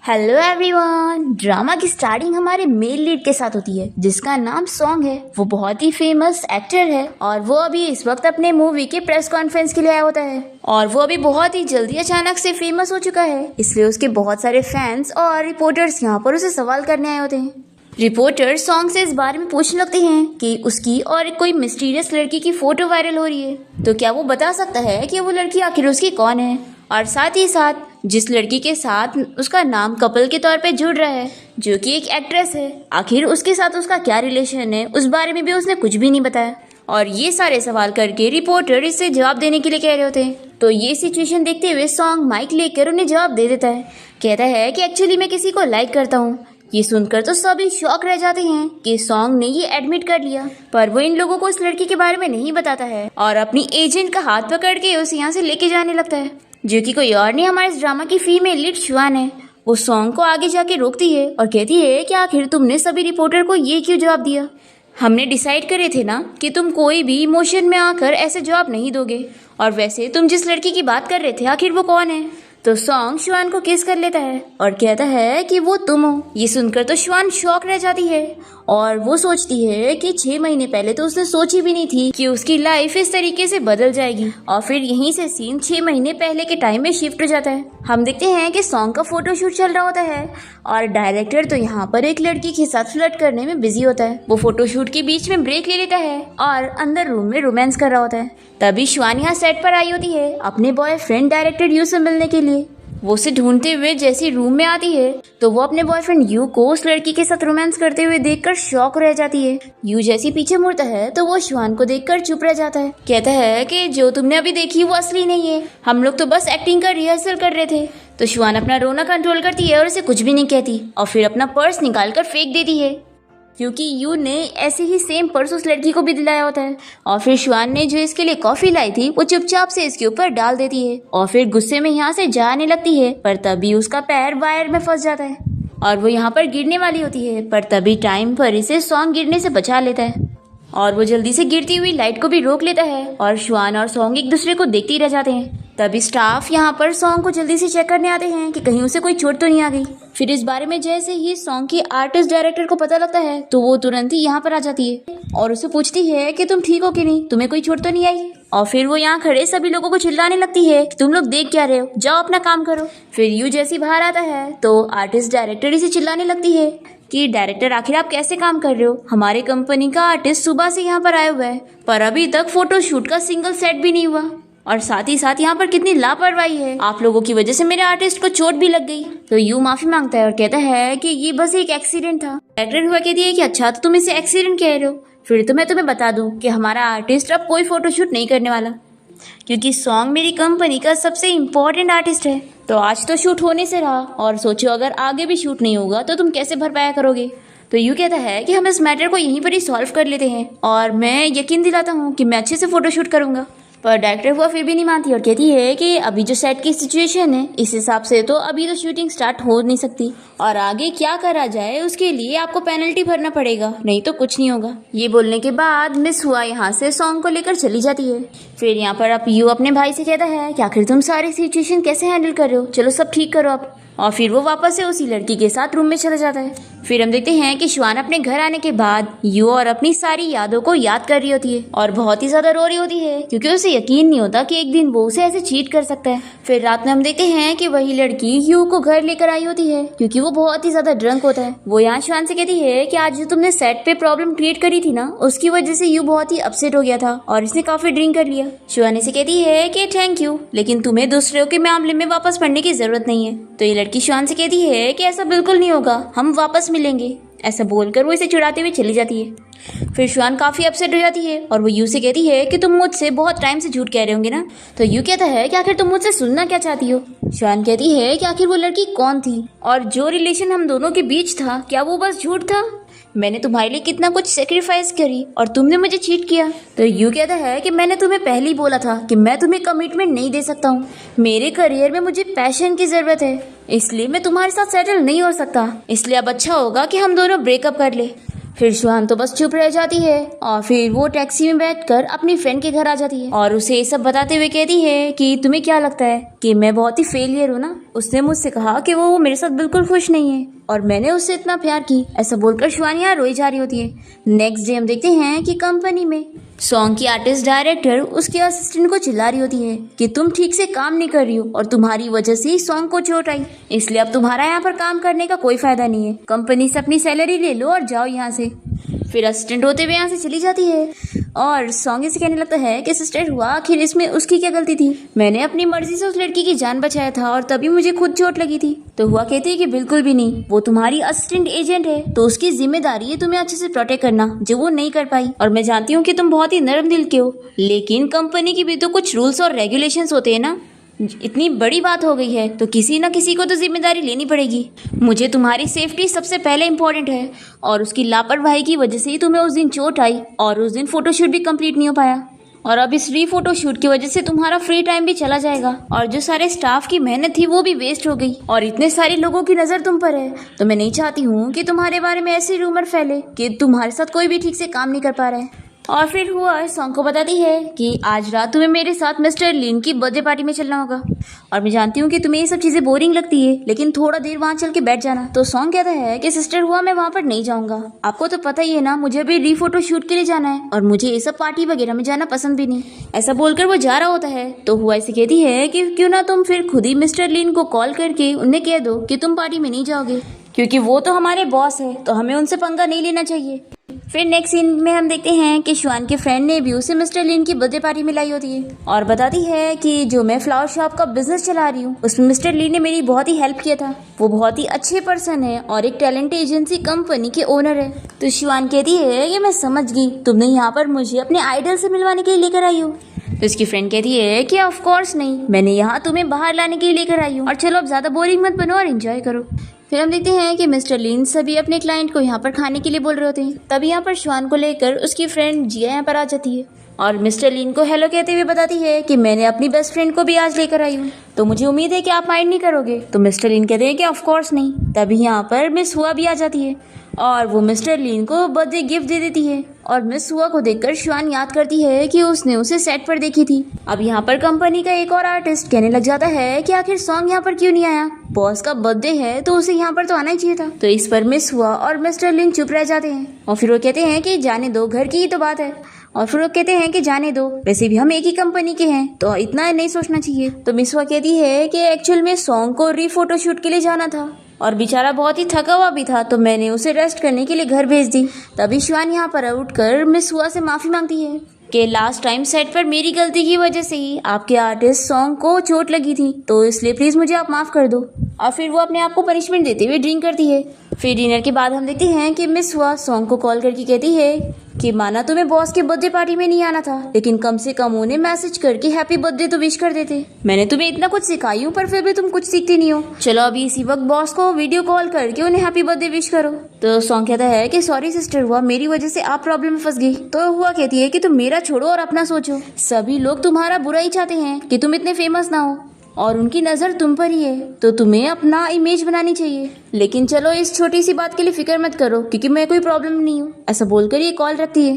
Hello everyone. Drama की starting हमारे male lead के साथ होती है जिसका नाम सॉन्ग है। वो बहुत ही फेमस एक्टर है और वो अभी इस वक्त अपने मूवी के प्रेस कॉन्फ्रेंस के लिए आया होता है और वो अभी बहुत ही जल्दी अचानक से फेमस हो चुका है, इसलिए उसके बहुत सारे फैंस और रिपोर्टर्स यहाँ पर उसे सवाल करने आए होते हैं। रिपोर्टर सॉन्ग से इस बारे में पूछने लगते हैं कि उसकी और कोई मिस्टीरियस लड़की की फोटो वायरल हो रही है, तो क्या वो बता सकता है कि वो लड़की आखिर उसकी कौन है और साथ ही साथ जिस लड़की के साथ उसका नाम कपल के तौर पे जुड़ रहा है जो कि एक एक्ट्रेस है, आखिर उसके साथ उसका क्या रिलेशन है उस बारे में भी उसने कुछ भी नहीं बताया। और ये सारे सवाल करके रिपोर्टर इससे जवाब देने के लिए कह रहे होते हैं। तो ये सिचुएशन देखते हुए सॉन्ग माइक लेकर उन्हें जवाब दे देता है। कहता है कि एक्चुअली मैं किसी को लाइक करता हूँ। ये सुनकर तो सभी शॉक रह जाते हैं कि सॉन्ग ने ये एडमिट कर लिया, पर वो इन लोगों को उस लड़की के बारे में नहीं बताता है और अपनी एजेंट का हाथ पकड़ के उसे यहाँ से लेके जाने लगता है, जो कि कोई और नहीं हमारे इस ड्रामा की फीमेल लीड शुआन है। वो सॉन्ग को आगे जाके रोकती है और कहती है कि आखिर तुमने सभी रिपोर्टर को ये क्यों जवाब दिया। हमने डिसाइड करे थे ना कि तुम कोई भी इमोशन में आकर ऐसे जवाब नहीं दोगे, और वैसे तुम जिस लड़की की बात कर रहे थे आखिर वो कौन है। तो सॉन्ग शुआन को किस कर लेता है और कहता है कि वो तुम हो। ये सुनकर तो शुआन शॉक रह जाती है और वो सोचती है कि 6 महीने पहले तो उसने सोची भी नहीं थी कि उसकी लाइफ इस तरीके से बदल जाएगी। और फिर यहीं से सीन 6 महीने पहले के टाइम में शिफ्ट हो जाता है। हम देखते हैं कि सॉन्ग का फोटोशूट चल रहा होता है और डायरेक्टर तो यहाँ पर एक लड़की के साथ फ्लर्ट करने में बिजी होता है। वो फोटोशूट के बीच में ब्रेक ले लेता है और अंदर रूम में रोमांस कर रहा होता है। तभी शुआन यहाँ सेट पर आई होती है अपने बॉयफ्रेंड डायरेक्टर यू से मिलने के लिए। वो उसे ढूंढते हुए जैसी रूम में आती है तो वो अपने बॉयफ्रेंड यू को उस लड़की के साथ रोमांस करते हुए देखकर शॉक रह जाती है। यू जैसी पीछे मुड़ता है तो वो शुआन को देखकर चुप रह जाता है। कहता है कि जो तुमने अभी देखी वो असली नहीं है, हम लोग तो बस एक्टिंग का रिहर्सल कर रहे थे। तो शुआन अपना रोना कंट्रोल करती है और उसे कुछ भी नहीं कहती और फिर अपना पर्स निकाल कर फेंक देती है, क्योंकि यू ने ऐसे ही सेम पर्स उस लड़की को भी दिलाया होता है। और फिर शुआन ने जो इसके लिए कॉफी लाई थी वो चुपचाप से इसके ऊपर डाल देती है और फिर गुस्से में यहाँ से जाने लगती है, पर तभी उसका पैर वायर में फंस जाता है और वो यहाँ पर गिरने वाली होती है, पर तभी टाइम पर इसे सॉन्ग गिरने से बचा लेता है और वो जल्दी से गिरती हुई लाइट को भी रोक लेता है और शुआन और सॉन्ग एक दूसरे को देखते ही रह जाते हैं। तभी स्टाफ यहाँ पर सॉन्ग को जल्दी से चेक करने आते हैं कि कहीं उसे कोई चोट तो नहीं आ गई। फिर इस बारे में जैसे ही सॉन्ग की आर्टिस्ट डायरेक्टर को पता लगता है तो वो तुरंत ही यहाँ पर आ जाती है और उसे पूछती है कि तुम ठीक हो कि नहीं, तुम्हें कोई चोट तो नहीं आई। और फिर वो यहाँ खड़े सभी लोगों को चिल्लाने लगती है कि तुम लोग देख क्या रहे हो, जाओ अपना काम करो। फिर यू जैसी बाहर आता है तो आर्टिस्ट डायरेक्टर इसे चिल्लाने लगती है कि डायरेक्टर आखिर आप कैसे काम कर रहे हो, हमारे कंपनी का आर्टिस्ट सुबह से यहाँ पर आया हुआ है पर अभी तक फोटोशूट का सिंगल सेट भी नहीं हुआ, और साथ ही साथ यहाँ पर कितनी लापरवाही है, आप लोगों की वजह से मेरे आर्टिस्ट को चोट भी लग गई। तो यू माफी मांगता है और कहता है कि ये बस एक एक्सीडेंट था। डायरेक्टर हुआ कहती है कि अच्छा तो तुम इसे एक्सीडेंट कह रहे हो, फिर तो मैं तुम्हें बता दूं कि हमारा आर्टिस्ट अब कोई फोटोशूट नहीं करने वाला, क्योंकि सॉन्ग मेरी कंपनी का सबसे इम्पोर्टेंट आर्टिस्ट है। तो आज तो शूट होने से रहा और सोचो अगर आगे भी शूट नहीं होगा तो तुम कैसे भरपाया करोगे। तो यू कहता है कि हम इस मैटर को यहीं पर ही सॉल्व कर लेते हैं और मैं यकीन दिलाता हूँ कि मैं अच्छे से फोटोशूट करूंगा। पर डायरेक्टर हुआ फिर भी नहीं मानती और कहती है कि अभी जो सेट की सिचुएशन है इस हिसाब से तो अभी तो शूटिंग स्टार्ट हो नहीं सकती और आगे क्या करा जाए उसके लिए आपको पेनल्टी भरना पड़ेगा, नहीं तो कुछ नहीं होगा। ये बोलने के बाद मिस हुआ यहाँ से सॉन्ग को लेकर चली जाती है। फिर यहाँ पर अब यू अपने भाई से कहता है कि आखिर तुम सारी सिचुएशन कैसे हैंडल कर रहे हो, चलो सब ठीक करो आप। और फिर वो वापस से उसी लड़की के साथ रूम में चला जाता है। फिर हम देखते हैं कि शुआन अपने घर आने के बाद यू और अपनी सारी यादों को याद कर रही होती है और बहुत ही ज्यादा रो रही होती है, क्योंकि उसे यकीन नहीं होता कि एक दिन वो उसे ऐसे चीट कर सकता है। फिर रात में हम देखते हैं कि वही लड़की यू को घर लेकर आई होती है, क्योंकि वो बहुत ही ज्यादा ड्रंक होता है। वो यहाँ शुआन से कहती है कि आज जो तुमने सेट पे प्रॉब्लम क्रिएट करी थी ना, उसकी वजह से यू बहुत ही अपसेट हो गया था और इसने काफी ड्रिंक कर लिया। शुआन से कहती है कि थैंक यू, लेकिन तुम्हें दूसरों के मामले में वापस पढ़ने की जरूरत नहीं है। तो ये लड़की शुआन से कहती है कि ऐसा बिल्कुल नहीं होगा, हम वापस मिलेंगे। ऐसा बोलकर वो इसे चिढ़ाते हुए चली जाती है। फिर शुआन काफी अपसेट हो जाती है और वो यू से कहती है कि तुम मुझसे बहुत टाइम से झूठ कह रहे होंगे ना। तो यू कहता है कि आखिर तुम मुझसे सुनना क्या चाहती हो। शुआन कहती है कि आखिर वो लड़की कौन थी और जो रिलेशन हम दोनों के बीच था क्या वो बस झूठ था। मैंने तुम्हारे लिए कितना कुछ सेक्रीफाइस करी और तुमने मुझे चीट किया। तो यू कहता है कि मैंने तुम्हें पहले ही बोला था कि मैं तुम्हें कमिटमेंट नहीं दे सकता हूँ, मेरे करियर में मुझे पैशन की जरूरत है, इसलिए मैं तुम्हारे साथ सेटल नहीं हो सकता, इसलिए अब अच्छा होगा कि हम दोनों ब्रेकअप कर ले। फिर शुआन तो बस चुप रह जाती है और फिर वो टैक्सी में बैठकर अपनी फ्रेंड के घर आ जाती है और उसे ये सब बताते हुए कहती है कि तुम्हें क्या लगता है कि मैं बहुत ही फेलियर हूँ ना। उसने मुझसे कहा कि वो मेरे साथ बिल्कुल खुश नहीं है और मैंने उससे इतना प्यार की। ऐसा बोलकर शुआन यहाँ रोई जा रही होती है। नेक्स्ट डे हम देखते हैं कि कंपनी में सॉन्ग की आर्टिस्ट डायरेक्टर उसके असिस्टेंट को चिल्ला रही होती है कि तुम ठीक से काम नहीं कर रही हो और तुम्हारी वजह से ही सॉन्ग को चोट आई, इसलिए अब तुम्हारा यहाँ पर काम करने का कोई फायदा नहीं है। कंपनी से अपनी सैलरी ले लो और जाओ यहाँ से। फिर असिस्टेंट होते हुए यहाँ से चली जाती है और सॉन्ग इसे कहने लगता है कि सिस्टर हुआ आखिर इसमें उसकी क्या गलती थी, मैंने अपनी मर्जी से उस लड़की की जान बचाया था और तभी मुझे खुद चोट लगी थी। तो हुआ कहती है कि बिल्कुल भी नहीं, वो तुम्हारी असिस्टेंट एजेंट है तो उसकी जिम्मेदारी है तुम्हें अच्छे से प्रोटेक्ट करना, जो वो नहीं कर पाई। और मैं जानती हूँ कि तुम बहुत ही नरम दिल के हो, लेकिन कंपनी की भी तो कुछ रूल्स और रेगुलेशंस होते हैं ना। इतनी बड़ी बात हो गई है तो किसी न किसी को तो जिम्मेदारी लेनी पड़ेगी। मुझे तुम्हारी सेफ्टी सबसे पहले इम्पोर्टेंट है और उसकी लापरवाही की वजह से ही तुम्हें उस दिन चोट आई और उस दिन फोटोशूट भी कंप्लीट नहीं हो पाया और अब इस फोटोशूट की वजह से तुम्हारा फ्री टाइम भी चला जाएगा और जो सारे स्टाफ की मेहनत थी वो भी वेस्ट हो गई और इतने सारे लोगों की नजर तुम पर है। तो मैं नहीं चाहती हूँ कि तुम्हारे बारे में ऐसी रूमर फैले कि तुम्हारे साथ कोई भी ठीक से काम नहीं कर पा रहा है। और फिर हुआ सॉन्ग को बताती है कि आज रात तुम्हें मेरे साथ मिस्टर लिन की बर्थडे पार्टी में चलना होगा और मैं जानती हूँ कि तुम्हें ये सब चीजें बोरिंग लगती है, लेकिन थोड़ा देर वहाँ चल के बैठ जाना। तो सॉन्ग कहता है कि सिस्टर हुआ मैं वहाँ पर नहीं जाऊंगा, आपको तो पता ही है ना, मुझे अभी रीफोटो शूट के लिए जाना है और मुझे ये सब पार्टी वगैरह में जाना पसंद भी नहीं। ऐसा बोलकर वो जा रहा होता है तो हुआ ऐसे कहती है कि क्यों ना तुम फिर खुद ही मिस्टर लिन को कॉल करके उन्हें कह दो कि तुम पार्टी में नहीं जाओगे, क्योंकि वो तो हमारे बॉस है तो हमें उनसे पंगा नहीं लेना चाहिए। फिर नेक्स्ट सीन में हम देखते हैं कि शुआन के फ्रेंड ने भी उसे मिस्टर लिन की बर्थडे पार्टी में लाई होती है और बताती है कि जो मैं फ्लावर शॉप का बिजनेस चला रही हूँ उसमें मिस्टर लिन ने मेरी बहुत ही हेल्प किया था, वो बहुत ही अच्छे पर्सन है और एक टैलेंट एजेंसी कंपनी के ओनर है। तो शुआन कहती है कि मैं समझ गई, तुमने यहाँ पर मुझे अपने आइडल से मिलवाने के लिए लेकर आई हो। तो इसकी फ्रेंड कहती है कि ऑफ कोर्स नहीं, मैंने यहाँ तुम्हें बाहर लाने के लिए लेकर आई हूँ और चलो अब ज्यादा बोरिंग मत बनो और एंजॉय करो। फिर हम देखते हैं कि मिस्टर लिन सभी अपने क्लाइंट को यहाँ पर खाने के लिए बोल रहे होते हैं। तभी यहाँ पर शुआन को लेकर उसकी फ्रेंड जिया यहाँ पर आ जाती है और मिस्टर लिन को हेलो कहते हुए बताती है कि मैंने अपनी बेस्ट फ्रेंड को भी आज लेकर आई हूँ, तो मुझे उम्मीद है कि आप माइंड नहीं करोगे। तो मिस्टर लिन कहते हैं कि ऑफ कोर्स नहीं। तभी यहाँ पर मिस हुआ भी आ जाती है और वो मिस्टर लिन को बर्थडे गिफ्ट दे देती है और मिस हुआ को देखकर शुआन याद करती है कि उसने उसे सेट पर देखी थी। अब यहाँ पर कंपनी का एक और आर्टिस्ट कहने लग जाता है कि आखिर सॉन्ग यहाँ पर क्यों नहीं आया, बॉस का बर्थडे है तो उसे यहाँ पर तो आना ही चाहिए था। तो इस पर मिस हुआ और मिस्टर लिन चुप रह जाते हैं और फिर वो कहते हैं कि जाने दो, घर की ही तो बात है। और फिर वो कहते हैं कि जाने दो, वैसे भी हम एक ही कंपनी के हैं तो इतना नहीं सोचना चाहिए। तो मिस हुआ कहती है कि एक्चुअल में सॉन्ग को रीफोटो शूट के लिए जाना था और बेचारा बहुत ही थका हुआ भी था तो मैंने उसे रेस्ट करने के लिए घर भेज दी। तभी शुआन यहाँ पर उठकर मिस हुआ से माफी मांगती है कि लास्ट टाइम सेट पर मेरी गलती की वजह से ही आपके आर्टिस्ट सॉन्ग को चोट लगी थी, तो इसलिए प्लीज मुझे आप माफ कर दो। और फिर वो अपने आप को पनिशमेंट देते हुए ड्रिंक करती है। फिर डिनर के बाद हम देखते हैं कि मिस हुआ सॉन्ग को कॉल करके कहती है कि माना तुम्हें बॉस के बर्थडे पार्टी में नहीं आना था, लेकिन कम से कम उन्हें मैसेज करके हैप्पी बर्थडे तो विश कर देते। मैंने तुम्हें इतना कुछ सिखाई हूँ पर फिर भी तुम कुछ सीखती नहीं हो। चलो अभी इसी वक्त बॉस को वीडियो कॉल करके उन्हें हैप्पी बर्थडे विश करो। तो सॉन्ग कहता है कि सॉरी सिस्टर हुआ, मेरी वजह से आप प्रॉब्लम में फंस गई। तो हुआ कहती है कि तुम मेरा छोड़ो और अपना सोचो, सभी लोग तुम्हारा बुरा ही चाहते हैं कि तुम इतने फेमस ना हो और उनकी नजर तुम पर ही है, तो तुम्हें अपना इमेज बनानी चाहिए। लेकिन चलो इस छोटी सी बात के लिए फिक्र मत करो क्योंकि मैं कोई प्रॉब्लम नहीं हूँ। ऐसा बोलकर ये कॉल रखती है।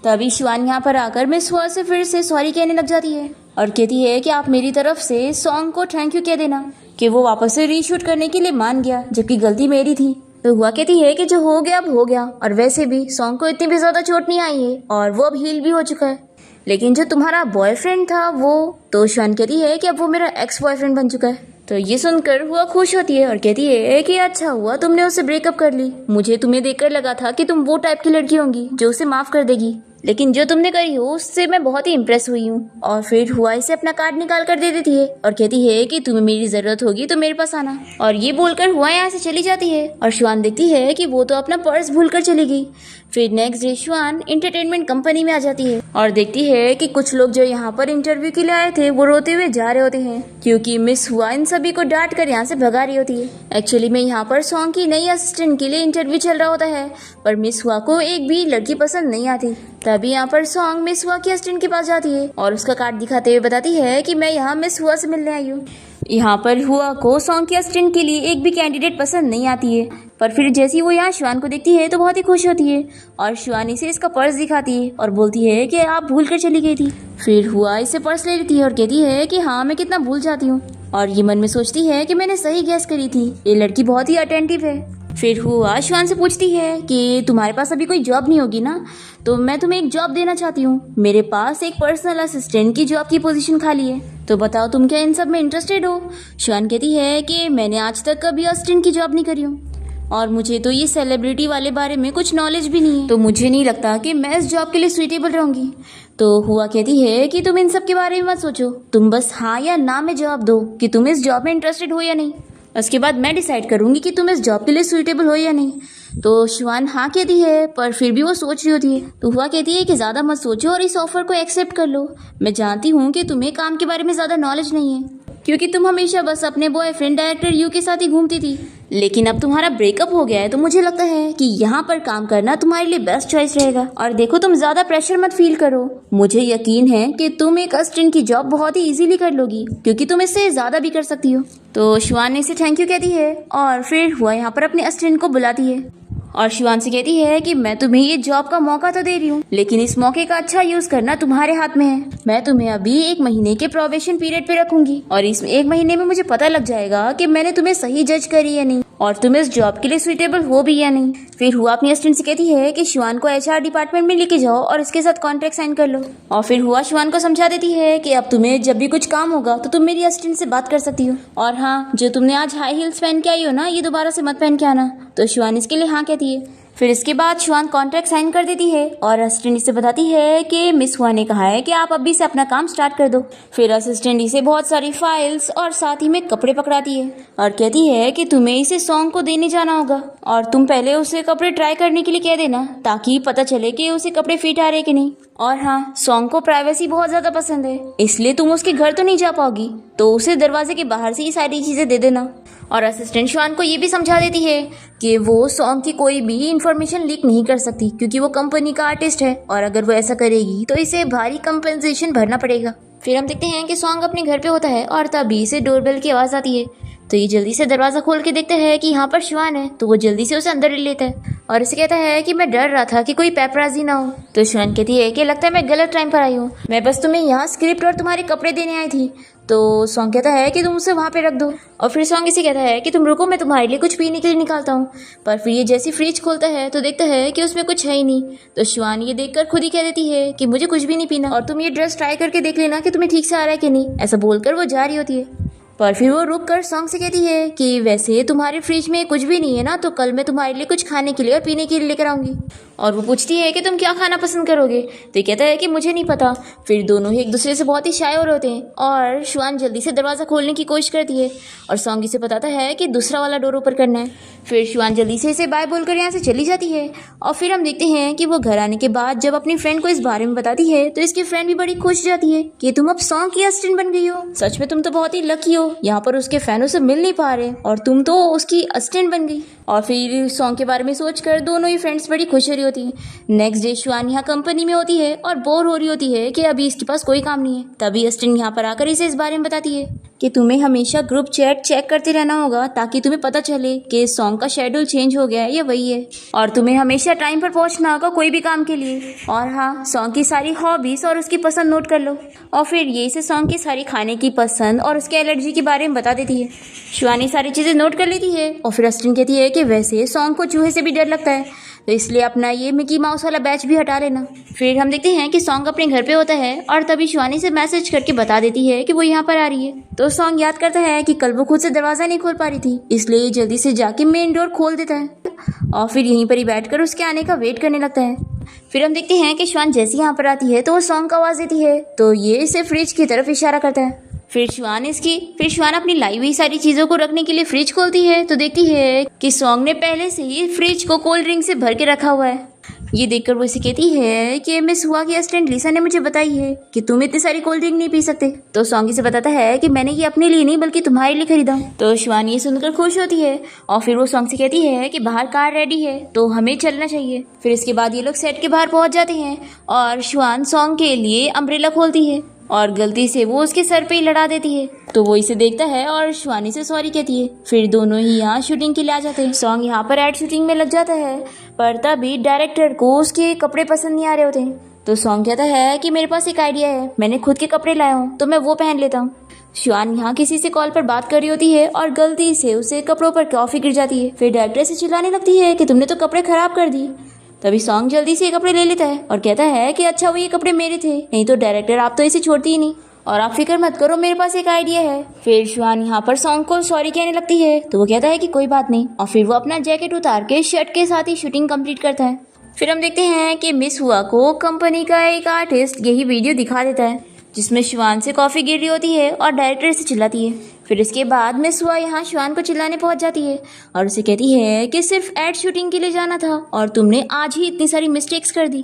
तभी शुआन यहाँ पर आकर मिस हुआ से फिर से सॉरी कहने लग जाती है और कहती है कि आप मेरी तरफ से सॉन्ग को थैंक यू कह देना कि वो वापस से रीशूट करने के लिए मान गया जबकि गलती मेरी थी। तो हुआ कहती है कि जो हो गया अब हो गया और वैसे भी सॉन्ग को इतनी भी ज्यादा चोट नहीं आई है और वो अब हील भी हो चुका है, लेकिन जो तुम्हारा बॉयफ्रेंड था वो। तो शुआन कहती है कि अब वो मेरा एक्स बॉयफ्रेंड बन चुका है। तो ये सुनकर हुआ खुश होती है और कहती है कि अच्छा हुआ तुमने उससे ब्रेकअप कर ली, मुझे तुम्हें देखकर लगा था कि तुम वो टाइप की लड़की होंगी जो उसे माफ कर देगी, लेकिन जो तुमने करी हो उससे मैं बहुत ही इम्प्रेस हुई हूँ। और फिर हुआ इसे अपना कार्ड निकाल कर दे देती है और कहती है कि तुम्हें मेरी जरूरत होगी तो मेरे पास आना। और ये बोलकर हुआ यहाँ से चली जाती है और शुआन देखती है कि वो तो अपना पर्स भूल कर चली गई। फिर नेक्स्ट डे शुआन एंटरटेनमेंट कंपनी में आ जाती है और देखती है कि कुछ लोग जो यहाँ पर इंटरव्यू के लिए आए थे वो रोते हुए जा रहे होते हैं क्योंकि मिस हुआ इन सभी को डांट कर यहाँ से भगा रही होती है। एक्चुअली में यहाँ पर सॉन्ग की नई असिस्टेंट के लिए इंटरव्यू चल रहा होता है पर मिस हुआ को एक भी लड़की पसंद नहीं आती। तभी यहाँ पर सॉन्ग मिस हुआ की असिस्टेंट के पास जाती है और उसका कार्ड दिखाते हुए बताती है कि मैं यहाँ मिस हुआ से मिलने आई हूँ। यहाँ पर हुआ को सॉन्ग के असिस्टेंट के लिए एक भी कैंडिडेट पसंद नहीं आती है, पर फिर जैसे ही वो यहाँ शिवान को देखती है तो बहुत ही खुश होती है और शिवानी इसे इसका पर्स दिखाती है और बोलती है कि आप भूल कर चली गई थी। फिर हुआ इसे पर्स ले लेती है और कहती है कि हाँ, मैं कितना भूल जाती हूँ, और ये मन में सोचती है कि मैंने सही गैस करी थी, ये लड़की बहुत ही अटेंटिव है। फिर हुआ शिवान से पूछती है कि तुम्हारे पास अभी कोई जॉब नहीं होगी ना, तो मैं तुम्हें एक जॉब देना चाहती हूँ। मेरे पास एक पर्सनल असिस्टेंट की जॉब की पोजीशन खाली है, तो बताओ तुम क्या इन सब में इंटरेस्टेड हो। शिवान कहती है कि मैंने आज तक कभी असिस्टेंट की जॉब नहीं करी हूँ और मुझे तो ये सेलिब्रिटी वाले बारे में कुछ नॉलेज भी नहीं है, तो मुझे नहीं लगता कि मैं इस जॉब के लिए सुइटेबल रहूंगी। तो हुआ कहती है कि तुम इन सब के बारे में मत सोचो, तुम बस हाँ या ना में जवाब दो कि तुम इस जॉब में इंटरेस्टेड हो या नहीं। उसके बाद मैं डिसाइड करूंगी कि तुम इस जॉब के लिए सुइटेबल हो या नहीं। तो शिवान हाँ कहती है, पर फिर भी वो सोच रही होती है। तो हुआ कहती है कि ज़्यादा मत सोचो और इस ऑफर को एक्सेप्ट कर लो। मैं जानती हूँ कि तुम्हें काम के बारे में ज़्यादा नॉलेज नहीं है, क्योंकि तुम हमेशा बस अपने बॉयफ्रेंड डायरेक्टर यू के साथ ही घूमती थी, लेकिन अब तुम्हारा ब्रेकअप हो गया है तो मुझे लगता है कि यहाँ पर काम करना तुम्हारे लिए बेस्ट चॉइस रहेगा। और देखो, तुम ज्यादा प्रेशर मत फील करो, मुझे यकीन है कि तुम एक असिस्टेंट की जॉब बहुत ही इजीली कर लोगी, क्योंकि तुम इससे ज्यादा भी कर सकती हो। तो शिवान इसे थैंक यू कहती है और फिर हुआ यहाँ पर अपने असिस्टेंट को बुलाती है और शिवान से कहती है कि मैं तुम्हें ये जॉब का मौका तो दे रही हूँ, लेकिन इस मौके का अच्छा यूज करना तुम्हारे हाथ में है। मैं तुम्हें अभी 1 महीने के प्रोबेशन पीरियड पे रखूंगी और इस 1 महीने में मुझे पता लग जाएगा कि मैंने तुम्हें सही जज करी या नहीं और तुम इस जॉब के लिए सुइटेबल हो भी या नहीं। फिर हुआ अपनी असिस्टेंट से कहती है कि शिवान को HR डिपार्टमेंट में लेके जाओ और इसके साथ कॉन्ट्रैक्ट साइन कर लो। और फिर हुआ शिवान को समझा देती है कि अब तुम्हें जब भी कुछ काम होगा तो तुम मेरी असिस्टेंट से बात कर सकती हो, और हाँ, जो तुमने आज हाई हील्स पहन के आई हो ना, ये दोबारा से मत पहन के आना। तो शिवान इसके लिए हाँ कहती है। फिर इसके बाद शिवान कॉन्ट्रैक्ट साइन कर देती है और असिस्टेंट इसे बताती है कि मिस हुआ ने कहा है कि आप अभी से अपना काम स्टार्ट कर दो। फिर असिस्टेंट इसे बहुत सारी फाइल्स और साथ ही में कपड़े पकड़ाती है और कहती है कि तुम्हें इसे सॉन्ग को देने जाना होगा और तुम पहले उसे कपड़े ट्राई करने के लिए कह देना, ताकि पता चले कि उसे कपड़े फिट आ रहे कि नहीं। और हाँ, सॉन्ग को प्राइवेसी बहुत ज्यादा पसंद है, इसलिए तुम उसके घर तो नहीं जा पाओगी, तो उसे दरवाजे के बाहर से ये सारी चीजें दे देना। और असिस्टेंट शिवान को ये भी समझा देती है कि वो सॉन्ग की कोई भी इंफॉर्मेशन लीक नहीं कर सकती, क्योंकि वो कंपनी का आर्टिस्ट है और अगर वो ऐसा करेगी तो इसे भारी कंपनसेशन भरना पड़ेगा। फिर हम देखते हैं कि सॉन्ग अपने घर पे होता है और तभी इसे डोरबेल की आवाज़ आती है, तो ये जल्दी से दरवाज़ा खोल के देखता है कि यहाँ पर शिवान है, तो वो जल्दी से उसे अंदर ले लेता है और इसे कहता है कि मैं डर रहा था कि कोई पेपराजी ना हो। तो शिवान कहती है कि लगता है मैं गलत टाइम पर आई हूँ, मैं बस तुम्हें यहाँ स्क्रिप्ट और तुम्हारे कपड़े देने आई थी। तो सॉन्ग कहता है कि तुम उसे वहाँ पे रख दो, और फिर सॉन्ग इसे कहता है कि तुम रुको, मैं तुम्हारे लिए कुछ पीने के लिए निकालता हूँ। पर फिर ये जैसी फ्रिज खोलता है तो देखता है कि उसमें कुछ है ही नहीं। तो शिवान ये देखकर खुद ही कह देती है कि मुझे कुछ भी नहीं पीना और तुम ये ड्रेस ट्राई करके देख लेना कि तुम्हें ठीक से आ रहा है कि नहीं। ऐसा बोलकर वो जा रही होती है, पर फिर वो रुक कर सॉन्ग से कहती है कि वैसे तुम्हारे फ्रिज में कुछ भी नहीं है ना, तो कल मैं तुम्हारे लिए कुछ खाने के लिए और पीने के लिए लेकर आऊंगी। और वो पूछती है कि तुम क्या खाना पसंद करोगे, तो ये कहता है कि मुझे नहीं पता। फिर दोनों ही एक दूसरे से बहुत ही शाय हो रहे होते हैं और शिवान जल्दी से दरवाज़ा खोलने की कोशिश करती है और सॉन्ग इसे बताता है कि दूसरा वाला डोर ओपन करना है। फिर शिवान जल्दी से इसे बाय बोलकर यहाँ से चली जाती है और फिर हम देखते हैं कि वो घर आने के बाद जब अपनी फ्रेंड को इस बारे में बताती है तो इसकी फ्रेंड भी बड़ी खुश जाती है कि तुम अब सॉन्ग की असिस्टेंट बन गई हो, सच में तुम तो बहुत ही लकी हो, यहाँ पर उसके फैनों से मिल नहीं पा रहे और तुम तो उसकी असिस्टेंट बन गई। और फिर सॉन्ग के बारे में सोचकर दोनों ही फ्रेंड्स बड़ी खुश हो रही होती हैं। नेक्स्ट डे शिवान यहाँ कंपनी में होती है और बोर हो रही होती है कि अभी इसके पास कोई काम नहीं है। तभी असिस्टेंट यहाँ पर आकर इसे इस बारे में बताती है कि तुम्हें हमेशा ग्रुप चैट चेक करते रहना होगा, ताकि तुम्हें पता चले कि सॉन्ग का शेड्यूल चेंज हो गया है या वही है, और तुम्हें हमेशा टाइम पर पहुंचना होगा कोई भी काम के लिए। और हाँ, सॉन्ग की सारी हॉबीज और उसकी पसंद नोट कर लो। और फिर ये इसे सॉन्ग की सारी खाने की पसंद और उसके एलर्जी के बारे में बता देती है। शिवानी सारी चीज़ें नोट कर लेती है और फिर असिस्टेंट कहती है कि वैसे सॉन्ग को चूहे से भी डर लगता है, तो इसलिए अपना ये मिकी माउस वाला बैच भी हटा लेना। फिर हम देखते हैं कि सॉन्ग अपने घर पे होता है और तभी शिवानी से मैसेज करके बता देती है कि वो यहाँ पर आ रही है। तो सॉन्ग याद करता है कि कल वो खुद से दरवाज़ा नहीं खोल पा रही थी, इसलिए जल्दी से जाके मेन डोर खोल देता है और फिर यहीं पर ही बैठकर उसके आने का वेट करने लगता है। फिर हम देखते हैं कि शिवान जैसे यहाँ पर आती है तो वो सॉन्ग को आवाज़ देती है, तो ये इसे फ्रिज की तरफ इशारा करता है। फिर शिवान अपनी लाई हुई सारी चीज़ों को रखने के लिए फ्रिज खोलती है तो देखती है कि सॉन्ग ने पहले से ही फ्रिज को कोल्ड ड्रिंक से भर के रखा हुआ है। ये देखकर वो इसे कहती है कि मिस हुआ की असिस्टेंट लिसा ने मुझे बताई है कि तुम इतनी सारी कोल्ड ड्रिंक नहीं पी सकते। तो सॉन्ग इसे बताता है कि मैंने ये अपने लिए नहीं बल्कि तुम्हारे लिए खरीदा। तो शिवानी ये सुनकर खुश होती है और फिर वो सॉन्ग से कहती है कि बाहर कार रेडी है तो हमें चलना चाहिए। फिर इसके बाद ये लोग सेट के बाहर पहुंच जाते हैं और शिवान सॉन्ग के लिए अम्ब्रेला खोलती है और गलती से वो उसके सर पे ही लड़ा देती है। तो वो इसे देखता है और शिवानी से सॉरी कहती है। फिर दोनों ही यहाँ शूटिंग के लिए आ जाते हैं। सॉन्ग यहाँ पर एड शूटिंग में लग जाता है, पर तभी डायरेक्टर को उसके कपड़े पसंद नहीं आ रहे होते हैं। तो सॉन्ग कहता है कि मेरे पास एक आइडिया है, मैंने खुद के कपड़े लाया हूँ तो मैं वो पहन लेता हूँ। शिवानी यहाँ किसी से कॉल पर बात कर रही होती है और गलती से उसे कपड़ों पर कॉफी गिर जाती है। फिर डायरेक्टर से चिल्लाने लगती है कि तुमने तो कपड़े खराब कर दिए। तभी सॉन्ग जल्दी से ये कपड़े ले लेता है और कहता है कि अच्छा वो ये कपड़े मेरे थे, नहीं तो डायरेक्टर आप तो इसे छोड़ती ही नहीं, और आप फिक्र मत करो, मेरे पास एक आइडिया है। फिर शिवानी यहाँ पर सॉन्ग को सॉरी कहने लगती है तो वो कहता है कि कोई बात नहीं, और फिर वो अपना जैकेट उतार के शर्ट के साथ ही शूटिंग कंप्लीट करता है। फिर हम देखते हैं कि मिस हुआ को कंपनी का एक आर्टिस्ट यही वीडियो दिखा देता है जिसमें शिवान से कॉफी गिर रही होती है और डायरेक्टर से चिल्लाती है। फिर इसके बाद मिस हुआ यहाँ शिवान को चिल्लाने पहुंच जाती है और उसे कहती है कि सिर्फ एड शूटिंग के लिए जाना था और तुमने आज ही इतनी सारी मिस्टेक्स कर दी।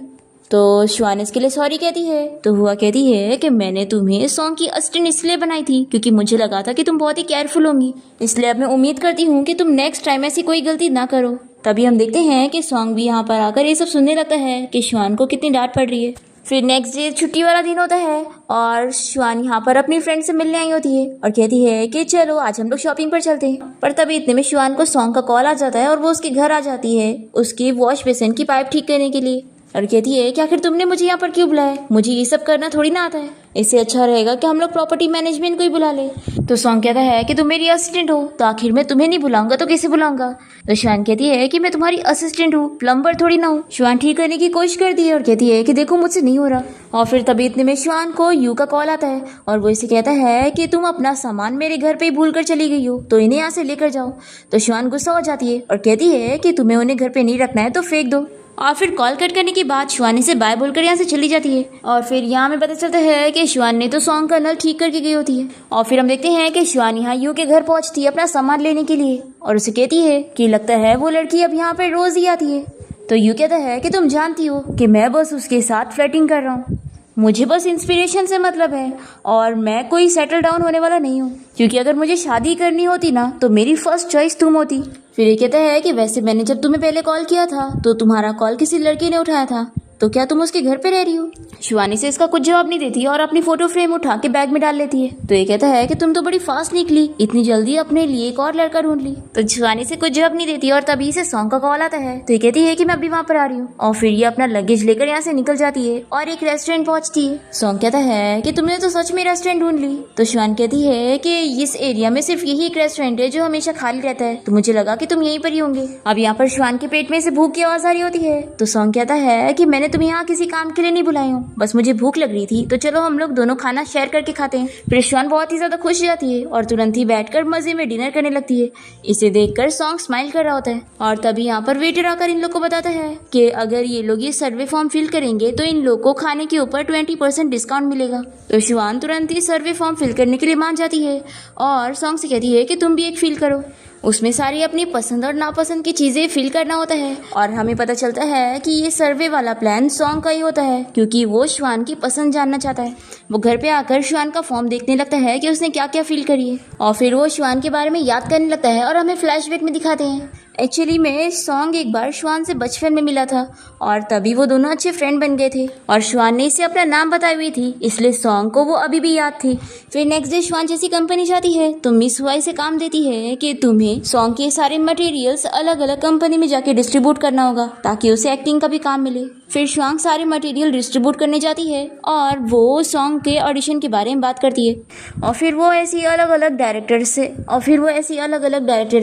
तो शिवान इसके लिए सॉरी कहती है। तो हुआ कहती है कि मैंने तुम्हें सॉन्ग की असिस्टेंट इसलिए बनाई थी क्योंकि मुझे लगा था कि तुम बहुत ही केयरफुल होंगी, इसलिए अब मैं उम्मीद करती हूँ कि तुम नेक्स्ट टाइम ऐसी कोई गलती ना करो। तभी हम देखते हैं कि सॉन्ग भी यहाँ पर आकर ये सब सुनने लगता है कि शिवान को कितनी डांट पड़ रही है। फिर नेक्स्ट डे छुट्टी वाला दिन होता है और शिवानी यहाँ पर अपनी फ्रेंड से मिलने आई होती है और कहती है कि चलो आज हम लोग शॉपिंग पर चलते हैं। पर तभी इतने में शिवान को सॉन्ग का कॉल आ जाता है और वो उसके घर आ जाती है उसकी वॉश बेसिन की पाइप ठीक करने के लिए, और कहती है कि आखिर तुमने मुझे यहाँ पर क्यों बुलाया, मुझे ये सब करना थोड़ी ना आता है, इससे अच्छा रहेगा कि हम लोग प्रॉपर्टी मैनेजमेंट को ही बुला ले। तो सॉन्ग कहता है कि तुम मेरी असिस्टेंट हो तो आखिर मैं तुम्हें नहीं बुलाऊंगा तो किसे बुलाऊंगा। तो शिवान कहती है कि मैं तुम्हारी असिस्टेंट हूँ, प्लम्बर थोड़ी ना हूँ। शिवान ठीक करने की कोशिश करती है और कहती है कि देखो मुझसे नहीं हो रहा। और फिर तभी इतने में शिवान को यू का कॉल आता है और वो इसे कहता है कि तुम अपना सामान मेरे घर पे ही भूल कर चली गई हो तो इन्हें यहाँ से लेकर जाओ। तो शिवान गुस्सा हो जाती है और कहती है कि तुम्हें उन्हें घर पे नहीं रखना है तो फेंक दो। और फिर कॉल कट करने के बाद शिवानी से बाय बोलकर यहाँ से चली जाती है। और फिर यहाँ हमें पता चलता है कि शिवानी ने तो सॉन्ग का नल ठीक करके गई होती है। और फिर हम देखते हैं कि शिवानी यहाँ यू के घर पहुँचती है अपना सामान लेने के लिए और उसे कहती है कि लगता है वो लड़की अब यहाँ पे रोज ही आती है। तो यू कहता है कि तुम जानती हो कि मैं बस उसके साथ फ्लर्टिंग कर रहा हूँ, मुझे बस इंस्पिरेशन से मतलब है और मैं कोई सेटल डाउन होने वाला नहीं हूँ, क्योंकि अगर मुझे शादी करनी होती ना तो मेरी फर्स्ट चॉइस तुम होती। फिर ये कहता है कि वैसे मैंने जब तुम्हें पहले कॉल किया था तो तुम्हारा कॉल किसी लड़के ने उठाया था, तो क्या तुम उसके घर पे रह रही हो। शिवानी से इसका कुछ जवाब नहीं देती और अपनी फोटो फ्रेम उठा के बैग में डाल लेती है। तो ये कहता है कि तुम तो बड़ी फास्ट निकली, इतनी जल्दी अपने लिए एक और लड़का ढूंढ ली। तो शिवानी से कुछ जवाब नहीं देती और तभी से सॉन्ग का कॉल आता है। तो ये कहती है कि मैं अभी वहाँ पर आ रही हूँ और फिर ये अपना लगेज लेकर यहाँ से निकल जाती है और एक रेस्टोरेंट पहुंचती है। सॉन्ग कहता है कि तुमने तो सच में रेस्टोरेंट ढूंढ ली। तो शिवानी कहती है कि इस एरिया में सिर्फ यही एक रेस्टोरेंट है जो हमेशा खाली रहता है, तो मुझे लगा कि तुम यहीं पर ही होंगे। अब यहाँ पर शिवानी के पेट में से भूख की आवाज आ रही होती है। तो सॉन्ग कहता है कि मैंने तुम्हें यहाँ किसी काम के लिए नहीं बुलाई हूँ, बस मुझे भूख लग रही थी तो चलो हम लोग दोनों खाना शेयर करके खाते हैं। फिर शिवान बहुत ही ज्यादा खुश हो जाती है और तुरंत ही बैठकर मजे में डिनर करने लगती है। इसे देखकर सॉन्ग स्माइल कर रहा होता है और तभी यहाँ पर वेटर आकर इन लोग को बताता है कि अगर ये लोग ये सर्वे फॉर्म फिल करेंगे तो इन लोग को खाने के ऊपर 20% डिस्काउंट मिलेगा। तो शिवान तुरंत ही सर्वे फॉर्म फिल करने के लिए मान जाती है और सॉन्ग से कहती है कि तुम भी एक फिल करो। उसमें सारी अपनी पसंद और नापसंद की चीजें फिल करना होता है और हमें पता चलता है कि ये सर्वे वाला प्लान सॉन्ग का ही होता है क्योंकि वो शिवान की पसंद जानना चाहता है। वो घर पे आकर शिवान का फॉर्म देखने लगता है कि उसने क्या क्या फिल करी है और फिर वो शिवान के बारे में याद करने लगता है और हमें फ्लैशबैक में दिखाते हैं। एक्चुअली में सॉन्ग एक बार शिवान से बचपन में मिला था और तभी वो दोनों अच्छे फ्रेंड बन गए थे और शिवान ने इसे अपना नाम बताई हुई थी, इसलिए सॉन्ग को वो अभी भी याद थी। फिर नेक्स्ट डे शिवान जैसी कंपनी जाती है तो मिस हुआ इसे काम देती है कि तुम्हें सॉन्ग के सारे मटेरियल्स अलग अलग कंपनी में जाके डिस्ट्रीब्यूट करना होगा ताकि उसे एक्टिंग का भी काम मिले। फिर शिवांग सारे मटेरियल डिस्ट्रीब्यूट करने जाती है और वो सॉन्ग के ऑडिशन के बारे में बात करती है और फिर वो ऐसी अलग अलग डायरेक्टर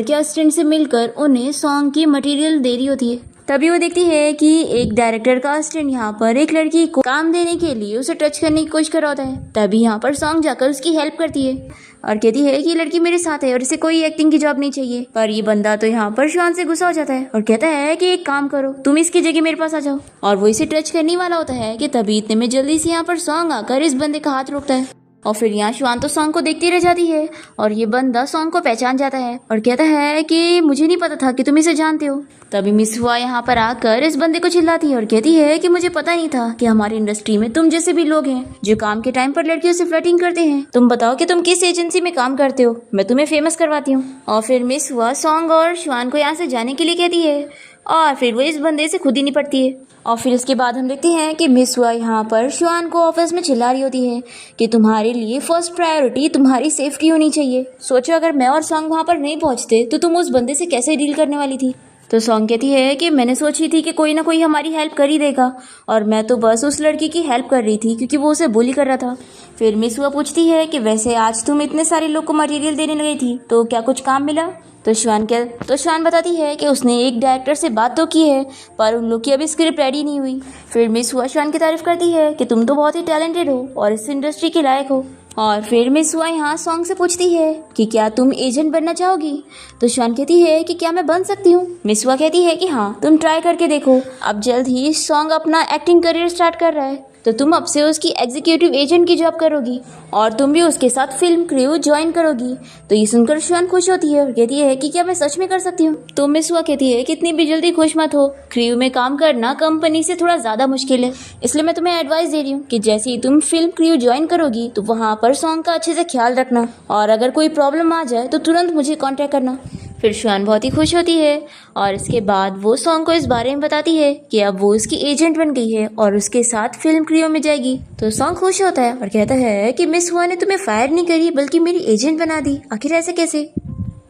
के असिस्टेंट से मिलकर उन्हें सॉन्ग की मटेरियल दे रही होती है। तभी वो देखती है कि एक डायरेक्टर का असिस्टेंट यहाँ पर एक लड़की को काम देने के लिए उसे टच करने की कोशिश कर रहा होता है। तभी यहाँ पर सॉन्ग जाकर उसकी हेल्प करती है और कहती है कि लड़की मेरे साथ है और इसे कोई एक्टिंग की जॉब नहीं चाहिए। पर ये बंदा तो यहाँ पर शिवान से गुस्सा हो जाता है और कहता है कि एक काम करो, तुम इसकी जगह मेरे पास आ जाओ। और वो इसे टच करने वाला होता है कि तभी इतने में जल्दी से यहाँ पर सॉन्ग आकर इस बंदे का हाथ रोकता है और फिर यहाँ शिवान तो सॉन्ग को देखती रह जाती है और ये बंदा सॉन्ग को पहचान जाता है और कहता है कि मुझे नहीं पता था कि तुम इसे जानते हो। तभी मिस हुआ यहाँ पर आकर इस बंदे को चिल्लाती है और कहती है कि मुझे पता नहीं था कि हमारी इंडस्ट्री में तुम जैसे भी लोग हैं जो काम के टाइम पर लड़कियों से फ्लर्टिंग करते हैं। तुम बताओ कि तुम किस एजेंसी में काम करते हो, मैं तुम्हें फेमस करवाती हूँ। और फिर मिस हुआ सॉन्ग और शिवान को यहाँ से जाने के लिए कहती है और फिर वो इस बंदे से खुद ही निपटती है। और फिर उसके बाद हम देखते हैं कि मिस हुआ यहाँ पर शुआन को ऑफिस में चिल्ला रही होती है कि तुम्हारे लिए फर्स्ट प्रायोरिटी तुम्हारी सेफ्टी होनी चाहिए। सोचो अगर मैं और सॉन्ग वहाँ पर नहीं पहुँचते तो तुम उस बंदे से कैसे डील करने वाली थी। तो सॉन्ग कहती है कि मैंने सोची थी कि कोई ना कोई हमारी हेल्प कर ही देगा और मैं तो बस उस लड़की की हेल्प कर रही थी क्योंकि वो उसे बुली कर रहा था। फिर मिस हुआ पूछती है कि वैसे आज तुम इतने सारे लोग को मटेरियल देने लगी थी तो क्या कुछ काम मिला। तो श्वान बताती है कि उसने एक डायरेक्टर से बात तो की है पर उन लोग की अभी स्क्रिप्ट रेडी नहीं हुई। फिर मिस हुआ श्वान की तारीफ करती है कि तुम तो बहुत ही टैलेंटेड हो और इस इंडस्ट्री के लायक हो। और फिर मिस हुआ यहाँ सॉन्ग से पूछती है कि क्या तुम एजेंट बनना चाहोगी। तो श्वान कहती है कि क्या मैं बन सकती हूँ। मिस हुआ कहती है कि हाँ तुम ट्राई करके देखो, अब जल्द ही सॉन्ग अपना एक्टिंग करियर स्टार्ट कर रहा है तो तुम अब से उसकी एग्जीक्यूटिव एजेंट की जॉब करोगी और तुम भी उसके साथ फिल्म क्रू ज्वाइन करोगी। तो ये सुनकर श्वान खुश होती है और कहती है कि क्या मैं सच में कर सकती हूँ। तो मिस हुआ कहती है कि इतनी भी जल्दी खुश मत हो, क्रू में काम करना कंपनी से थोड़ा ज़्यादा मुश्किल है, इसलिए मैं तुम्हें एडवाइस दे रही हूँ कि जैसे ही तुम फिल्म क्रू ज्वाइन करोगी तो वहाँ पर सॉन्ग का अच्छे से ख्याल रखना और अगर कोई प्रॉब्लम आ जाए तो तुरंत मुझे कॉन्टैक्ट करना। फिर श्वान बहुत ही खुश होती है और इसके बाद वो सॉन्ग को इस बारे में बताती है कि अब वो उसकी एजेंट बन गई है और उसके साथ फिल्म क्रू में जाएगी। तो सॉन्ग खुश होता है और कहता है कि मिस हुआ ने तुम्हें फायर नहीं करी बल्कि मेरी एजेंट बना दी, आखिर ऐसे कैसे।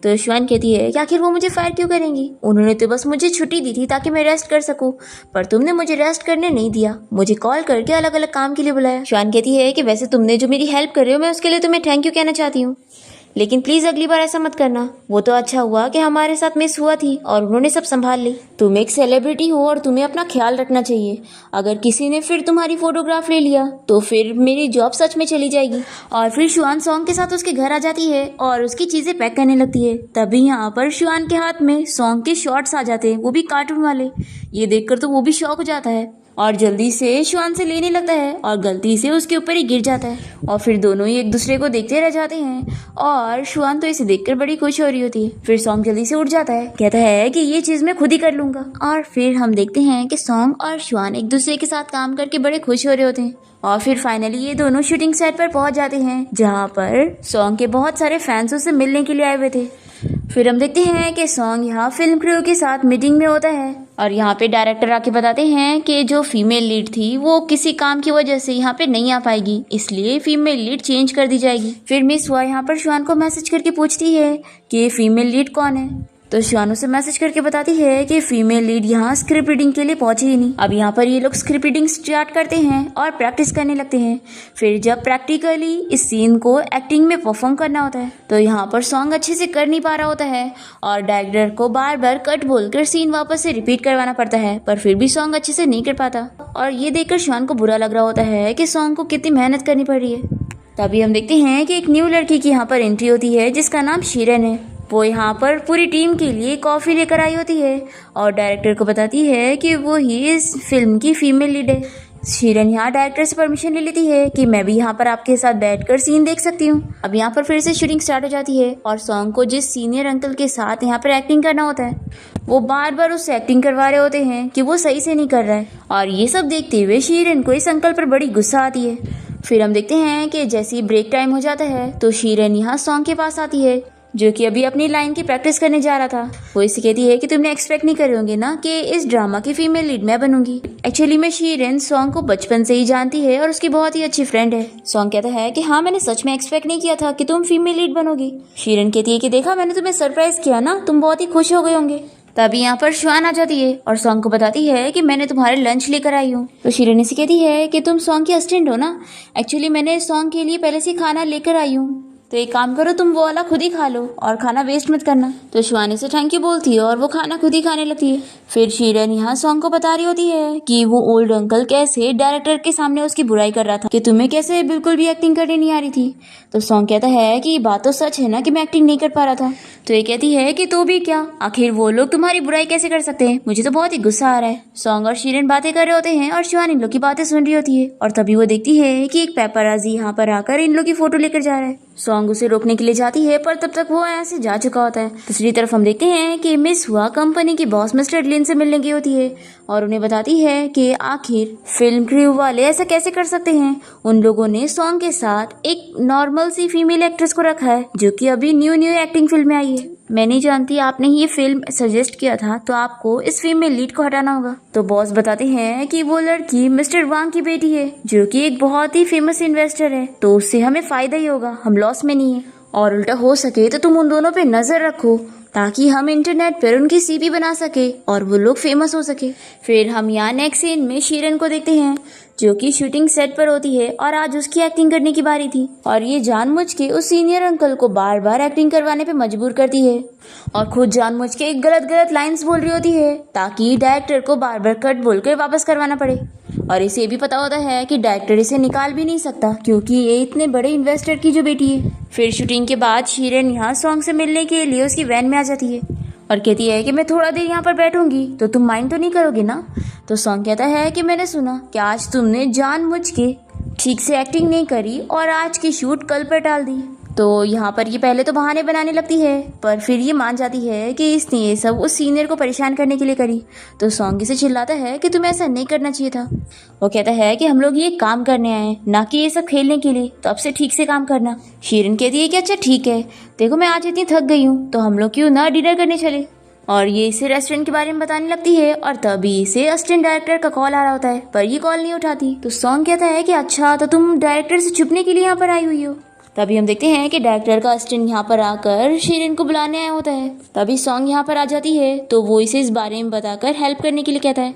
तो श्वान कहती है कि आखिर वो मुझे फायर क्यों करेंगी, उन्होंने तो बस मुझे छुट्टी दी थी ताकि मैं रेस्ट कर सकूं, पर तुमने मुझे रेस्ट करने नहीं दिया, मुझे कॉल करके अलग अलग काम के लिए बुलाया। श्वान कहती है कि वैसे तुमने जो मेरी हेल्प कर रहे हो मैं उसके लिए तुम्हें थैंक यू कहना चाहती हूँ, लेकिन प्लीज़ अगली बार ऐसा मत करना। वो तो अच्छा हुआ कि हमारे साथ मिस हुआ थी और उन्होंने सब संभाल ली। तुम एक सेलिब्रिटी हो और तुम्हें अपना ख्याल रखना चाहिए, अगर किसी ने फिर तुम्हारी फोटोग्राफ ले लिया तो फिर मेरी जॉब सच में चली जाएगी। और फिर शुआन सॉन्ग के साथ उसके घर आ जाती है और उसकी चीज़ें पैक करने लगती है। तभी यहाँ पर शुआन के हाथ में सॉन्ग के शॉर्ट्स आ जाते हैं, वो भी कार्टून वाले। ये देखकर तो वो भी शॉक हो जाता है और जल्दी से शुआन से लेने लगता है और गलती से उसके ऊपर ही गिर जाता है और फिर दोनों ही एक दूसरे को देखते रह जाते हैं और शुआन तो इसे देखकर बड़ी खुश हो रही होती है। फिर सॉन्ग जल्दी से उठ जाता है, कहता है कि ये चीज़ मैं खुद ही कर लूँगा। और फिर हम देखते हैं कि सॉन्ग और शुआन एक दूसरे के साथ काम करके बड़े खुश हो रहे होते हैं और फिर फाइनली ये दोनों शूटिंग सेट पर पहुंच जाते हैं जहाँ पर सॉन्ग के बहुत सारे फैंस उससे मिलने के लिए आए हुए थे। फिर हम देखते हैं कि सॉन्ग यहाँ फिल्म क्रू के साथ मीटिंग में होता है और यहाँ पे डायरेक्टर आके बताते हैं कि जो फीमेल लीड थी वो किसी काम की वजह से यहाँ पे नहीं आ पाएगी, इसलिए फीमेल लीड चेंज कर दी जाएगी। फिर मिस हुआ यहाँ पर शुआन को मैसेज करके पूछती है कि फीमेल लीड कौन है। तो शुआन उसे मैसेज करके बताती है कि फीमेल लीड यहाँ स्क्रिप्ट रीडिंग के लिए पहुंची ही नहीं। अब यहाँ पर ये लोग स्क्रिप्ट रीडिंग स्टार्ट करते हैं और प्रैक्टिस करने लगते हैं। फिर जब प्रैक्टिकली इस सीन को एक्टिंग में परफॉर्म करना होता है तो यहाँ पर सॉन्ग अच्छे से कर नहीं पा रहा होता है और डायरेक्टर को बार बार कट बोलकर सीन वापस से रिपीट करवाना पड़ता है, पर फिर भी सॉन्ग अच्छे से नहीं कर पाता और ये देखकर शुआन को बुरा लग रहा होता है कि सॉन्ग को कितनी मेहनत करनी पड़ रही है। तभी हम देखते हैं कि एक न्यू लड़की की यहाँ पर एंट्री होती है जिसका नाम शीरन है। वो यहाँ पर पूरी टीम के लिए कॉफ़ी लेकर आई होती है और डायरेक्टर को बताती है कि वो ही इस फिल्म की फीमेल लीड है। शीरन यहाँ डायरेक्टर से परमिशन ले लेती है कि मैं भी यहाँ पर आपके साथ बैठकर सीन देख सकती हूँ। अब यहाँ पर फिर से शूटिंग स्टार्ट हो जाती है और सॉन्ग को जिस सीनियर अंकल के साथ यहाँ पर एक्टिंग करना होता है वो बार बार उससे एक्टिंग करवा रहे होते हैं कि वो सही से नहीं कर रहा है और ये सब देखते हुए शीरन को इस अंकल पर बड़ी गुस्सा आती है। फिर हम देखते हैं कि जैसे ही ब्रेक टाइम हो जाता है तो शीरन यहाँ सॉन्ग के पास आती है जो कि अभी अपनी लाइन की प्रैक्टिस करने जा रहा था। वो इसे कहती है कि तुमने एक्सपेक्ट नहीं करे होंगे ना कि इस ड्रामा की फीमेल लीड मैं बनूंगी। एक्चुअली में शीरन सॉन्ग को बचपन से ही जानती है और उसकी बहुत ही अच्छी फ्रेंड है। सॉन्ग कहता है कि हाँ मैंने सच में एक्सपेक्ट नहीं किया था कि तुम फीमेल लीड बनोगी। शीरन कहती है कि देखा मैंने तुम्हें सरप्राइज किया ना, तुम बहुत ही खुश हो गए होंगे। तभी यहाँ पर शुआन आ जाती है और सॉन्ग को बताती है कि मैंने तुम्हारे लंच लेकर आई हूँ। तो शीरन से कहती है कि तुम सॉन्ग की असिस्टेंट हो ना, एक्चुअली मैंने सॉन्ग के लिए पहले से खाना लेकर आई हूँ, तो एक काम करो तुम वो वाला खुद ही खा लो और खाना वेस्ट मत करना। तो शुआन से थैंक यू बोलती है और वो खाना खुद ही खाने लगती है। फिर शीरन यहाँ सॉन्ग को बता रही होती है कि वो ओल्ड अंकल कैसे डायरेक्टर के सामने उसकी बुराई कर रहा था कि तुम्हें कैसे बिल्कुल भी एक्टिंग करने नहीं आ रही थी। तो सॉन्ग कहता है कि ये बात तो सच है ना कि मैं एक्टिंग नहीं कर पा रहा था। तो ये कहती है कि तो भी क्या, आखिर वो लोग तुम्हारी बुराई कैसे कर सकते हैं, मुझे तो बहुत ही गुस्सा आ रहा है। सॉन्ग और शीरन बातें कर रहे होते हैं और शुआन इन लोग की बातें सुन रही होती है और तभी वो देखती है कि एक पेपराजी यहाँ पर आकर इन लोग की फोटो लेकर जा रहा है। सॉन्ग उसे रोकने के लिए जाती है पर तब तक वो यहाँ से जा चुका होता है। दूसरी तरफ हम देखते हैं कि मिस हुआ कंपनी की बॉस मिस्टर लिन से मिलने गई होती है और उन्हें बताती है कि आखिर फिल्म क्रू वाले ऐसा कैसे कर सकते हैं। उन लोगों ने सॉन्ग के साथ एक नॉर्मल सी फीमेल एक्ट्रेस को रखा है जो कि अभी न्यू एक्टिंग फिल्म में आई है। मैं नहीं जानती, आपने ही ये फिल्म सजेस्ट किया था तो आपको इस फिल्म में लीड को हटाना होगा। तो बॉस बताते हैं कि वो लड़की मिस्टर वांग की बेटी है जो कि एक बहुत ही फेमस इन्वेस्टर है, तो उससे हमें फायदा ही होगा, हम लॉस में नहीं है। और उल्टा हो सके तो तुम उन दोनों पे नजर रखो ताकि हम इंटरनेट पर उनकी सीपी बना सके और वो लोग फेमस हो सके। फिर हम यहाँ नेक्स्ट सीन में शीरन को देखते हैं जो कि शूटिंग सेट पर होती है और आज उसकी एक्टिंग करने की बारी थी और ये जानबूझ के उस सीनियर अंकल को बार बार एक्टिंग करवाने पे मजबूर करती है और खुद जानबूझ के गलत लाइंस बोल रही होती है ताकि डायरेक्टर को बार बार कट बोलकर वापस करवाना पड़े। और इसे भी पता होता है कि डायरेक्टर इसे निकाल भी नहीं सकता क्योंकि ये इतने बड़े इन्वेस्टर की जो बेटी है। फिर शूटिंग के बाद शीरन यहाँ सॉन्ग से मिलने के लिए उसकी वैन में आ जाती है और कहती है कि मैं थोड़ा देर यहाँ पर बैठूंगी तो तुम माइंड तो नहीं करोगे ना। तो सॉन्ग कहता है कि मैंने सुना कि आज तुमने जानबूझ के ठीक से एक्टिंग नहीं करी और आज की शूट कल पर टाल दी। तो यहाँ पर ये पहले तो बहाने बनाने लगती है पर फिर ये मान जाती है कि इसने ये सब उस सीनियर को परेशान करने के लिए करी। तो सॉन्ग इसे चिल्लाता है कि तुम्हें ऐसा नहीं करना चाहिए था। वो कहता है कि हम लोग ये काम करने आए हैं ना कि ये सब खेलने के लिए, तो अब से ठीक से काम करना। शीरन कहती है कि अच्छा ठीक है, देखो मैं आज इतनी थक गई हूँ तो हम लोग क्यों ना डिनर करने चले। और ये इसे रेस्टोरेंट के बारे में बताने लगती है और तभी इसे असिस्टेंट डायरेक्टर का कॉल आ रहा होता है पर ये कॉल नहीं उठाती। तो सॉन्ग कहता है कि अच्छा तो तुम डायरेक्टर से छुपने के लिए यहाँ पर आई हुई हो। तभी हम देखते हैं कि डायरेक्टर का असिस्टेंट यहाँ पर आकर शीरन को बुलाने आया होता है। तभी सॉन्ग यहाँ पर आ जाती है तो वो इसे इस बारे में बताकर हेल्प करने के लिए कहता है।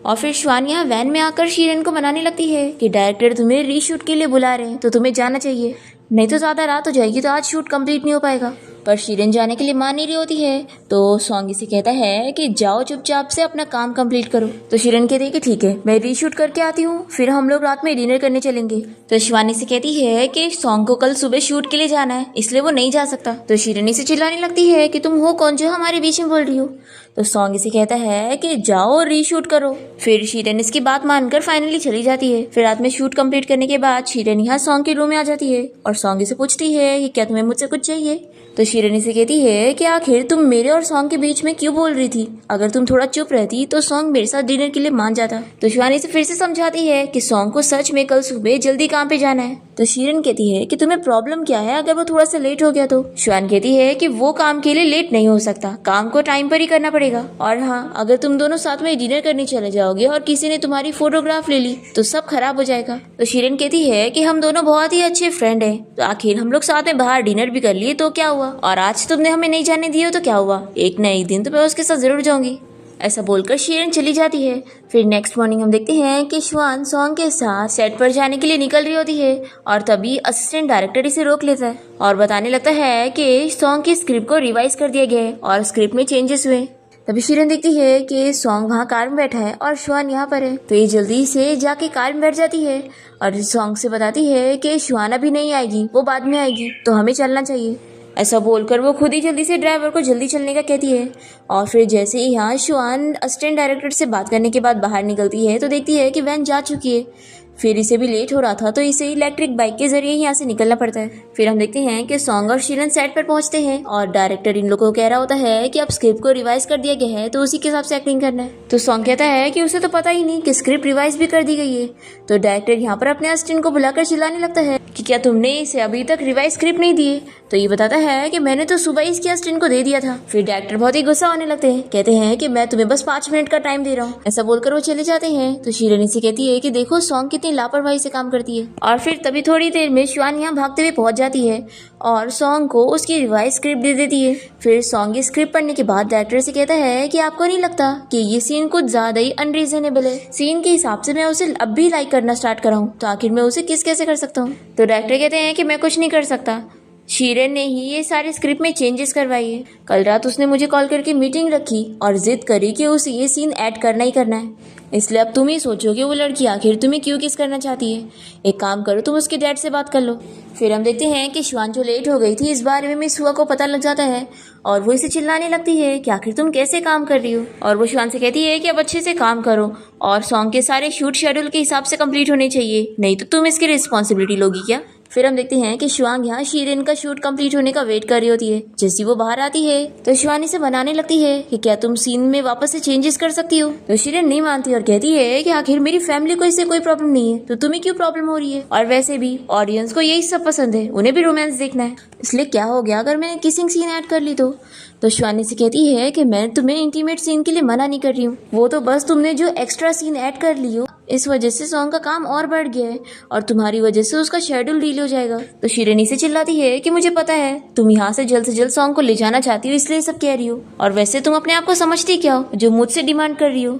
और फिर श्वान यहाँ वैन में आकर शीरन को मनाने लगती है कि डायरेक्टर तुम्हें रीशूट के लिए बुला रहे हैं तो तुम्हें जाना चाहिए, नहीं तो ज़्यादा रात हो जाएगी तो आज शूट कंप्लीट नहीं हो पाएगा। पर शीरन जाने के लिए मान नहीं रही होती है तो सॉन्ग इसे कहता है कि जाओ चुपचाप से अपना काम कंप्लीट करो। तो शीरन कहती है कि ठीक है मैं रीशूट करके आती हूँ, फिर हम लोग रात में डिनर करने चलेंगे। तो शिवानी से कहती है कि सॉन्ग को कल सुबह शूट के लिए जाना है इसलिए वो नहीं जा सकता। तो शीरन इसे चिल्लाने लगती है कि तुम हो कौन जो हमारे बीच में बोल रही हो। तो सॉन्ग इसे कहता है कि जाओ रीशूट करो। फिर शीरन इसकी बात मानकर फाइनली चली जाती है। फिर रात में शूट कंप्लीट करने के बाद शीरन यहाँ सॉन्ग के रूम में आ जाती है और सॉन्ग इसे पूछती है कि क्या तुम्हें मुझसे कुछ चाहिए। तो शीरन इसे कहती है कि आखिर तुम मेरे और सॉन्ग के बीच में क्यों बोल रही थी, अगर तुम थोड़ा चुप रहती तो सॉन्ग मेरे साथ डिनर के लिए मान जाता। तो शिवानी से फिर से समझाती है कि सॉन्ग को सच में कल सुबह जल्दी काम पे जाना है। तो शीरन कहती है कि तुम्हें प्रॉब्लम क्या है अगर वो थोड़ा सा लेट हो गया तो। शिवानी कहती है कि वो काम के लिए लेट नहीं हो सकता, काम को टाइम पर ही करना पड़ेगा। और हाँ, अगर तुम दोनों साथ में डिनर करने चले जाओगे और किसी ने तुम्हारी फोटोग्राफ ले ली तो सब खराब हो जाएगा। तो शीरन कहती है कि हम दोनों बहुत ही अच्छे फ्रेंड हैं, तो आखिर हम लोग साथ में बाहर डिनर भी कर लिए तो क्या हुआ, और आज तुमने हमें नहीं जाने दिए तो क्या हुआ, एक न एक दिन तो मैं उसके साथ जरूर जाऊंगी। ऐसा बोलकर शीरन चली जाती है। फिर नेक्स्ट मॉर्निंग हम देखते हैं कि श्वान सॉन्ग के साथ सेट पर जाने के लिए निकल रही होती है और तभी असिस्टेंट डायरेक्टर इसे रोक लेता है और बताने लगता है कि सॉन्ग की स्क्रिप्ट को रिवाइज कर दिया गया है और स्क्रिप्ट में चेंजेस हुए। तभी शीरन देखती है कि सॉन्ग वहाँ कार में बैठा है और श्वान यहाँ पर है, तो ये जल्दी से जाके कार में बैठ जाती है और सॉन्ग से बताती है कि श्वान अभी नहीं आएगी, वो बाद में आएगी, तो हमें चलना चाहिए। ऐसा बोलकर वो खुद ही जल्दी से ड्राइवर को जल्दी चलने का कहती है। और फिर जैसे ही यहाँ श्वान असिस्टेंट डायरेक्टर से बात करने के बाद बाहर निकलती है तो देखती है कि वैन जा चुकी है। फिर इसे भी लेट हो रहा था तो इसे इलेक्ट्रिक बाइक के जरिए यहाँ से निकलना पड़ता है। फिर हम देखते हैं कि सॉन्ग और शीरन सेट पर पहुंचते हैं और डायरेक्टर इन लोगों को कह रहा होता है कि अब स्क्रिप्ट को रिवाइज कर दिया गया है तो उसी के हिसाब से एक्टिंग करना है। तो सॉन्ग कहता है कि उसे तो पता ही नहीं कि स्क्रिप्ट रिवाइज भी कर दी गई है। तो डायरेक्टर यहाँ पर अपने असिस्टेंट को बुलाकर चिल्लाने लगता है कि क्या तुमने इसे अभी तक रिवाइज स्क्रिप्ट नहीं दी है। तो ये बताता है कि मैंने तो सुबह इसके असिस्टेंट को दे दिया था। फिर डायरेक्टर बहुत ही गुस्सा होने लगते हैं, कहते हैं कि मैं तुम्हें बस 5 मिनट का टाइम दे रहा हूँ। ऐसा बोलकर वो चले जाते हैं। तो शीरन इसे कहती है कि देखो सॉन्ग कितनी लापरवाही से काम करती है। और फिर तभी थोड़ी देर में श्वान यहाँ भागते हुए पहुंच जाती है और सॉन्ग को उसकी रिवाइज स्क्रिप्ट दे देती है। फिर सॉन्ग की स्क्रिप्ट पढ़ने के बाद डायरेक्टर से कहता है कि आपको नहीं लगता कि ये सीन कुछ ज्यादा ही अनरीजनेबल है, सीन के हिसाब से मैं उसे अब भी लाइक करना स्टार्ट कराऊं तो आखिर मैं उसे किस कैसे कर सकता हूँ। तो डायरेक्टर कहते हैं कि मैं कुछ नहीं कर सकता, शीरन ने ही ये सारे स्क्रिप्ट में चेंजेस करवाई है। कल रात उसने मुझे कॉल करके मीटिंग रखी और जिद करी कि उसे ये सीन ऐड करना ही करना है, इसलिए अब तुम ही सोचो कि वो लड़की आखिर तुम्हें क्यों किस करना चाहती है। एक काम करो, तुम उसके डैड से बात कर लो। फिर हम देखते हैं कि श्वान जो लेट हो गई थी इस बारे में मिस हुआ को पता लग जाता है और वो इसे चिल्लाने लगती है कि आखिर तुम कैसे काम कर रही हो। और वो श्वान से कहती है कि अब अच्छे से काम करो और सॉन्ग के सारे शूट शेड्यूल के हिसाब से कंप्लीट होने चाहिए, नहीं तो तुम इसकी रिस्पॉन्सिबिलिटी लोगी क्या। फिर हम देखते हैं कि शुआंग यहाँ शीरेन का शूट कंप्लीट होने का वेट कर रही होती है। जैसी वो बाहर आती है तो शिवानी से बनाने लगती है कि क्या तुम सीन में वापस से चेंजेस कर सकती हो। तो शीरेन नहीं मानती और कहती है कि आखिर मेरी फैमिली को इससे कोई प्रॉब्लम नहीं है तो तुम्हें क्यों प्रॉब्लम हो रही है, और वैसे भी ऑडियंस को यही सब पसंद है, उन्हें भी रोमांस देखना है, इसलिए क्या हो गया अगर मैंने किसिंग सीन ऐड कर ली तो शिवानी से कहती है कि मैं तुम्हें इंटीमेट सीन के लिए मना नहीं कर रही हूँ, वो तो बस तुमने जो एक्स्ट्रा सीन ऐड कर ली हो इस वजह से सॉन्ग का काम और बढ़ गया है और तुम्हारी वजह से उसका शेड्यूल डील हो जाएगा। तो शीरेनी से चिल्लाती है कि मुझे पता है तुम यहाँ से जल्द सॉन्ग को ले जाना चाहती हो इसलिए सब कह रही हो, और वैसे तुम अपने आप को समझती क्या हो जो मुझसे डिमांड कर रही हो।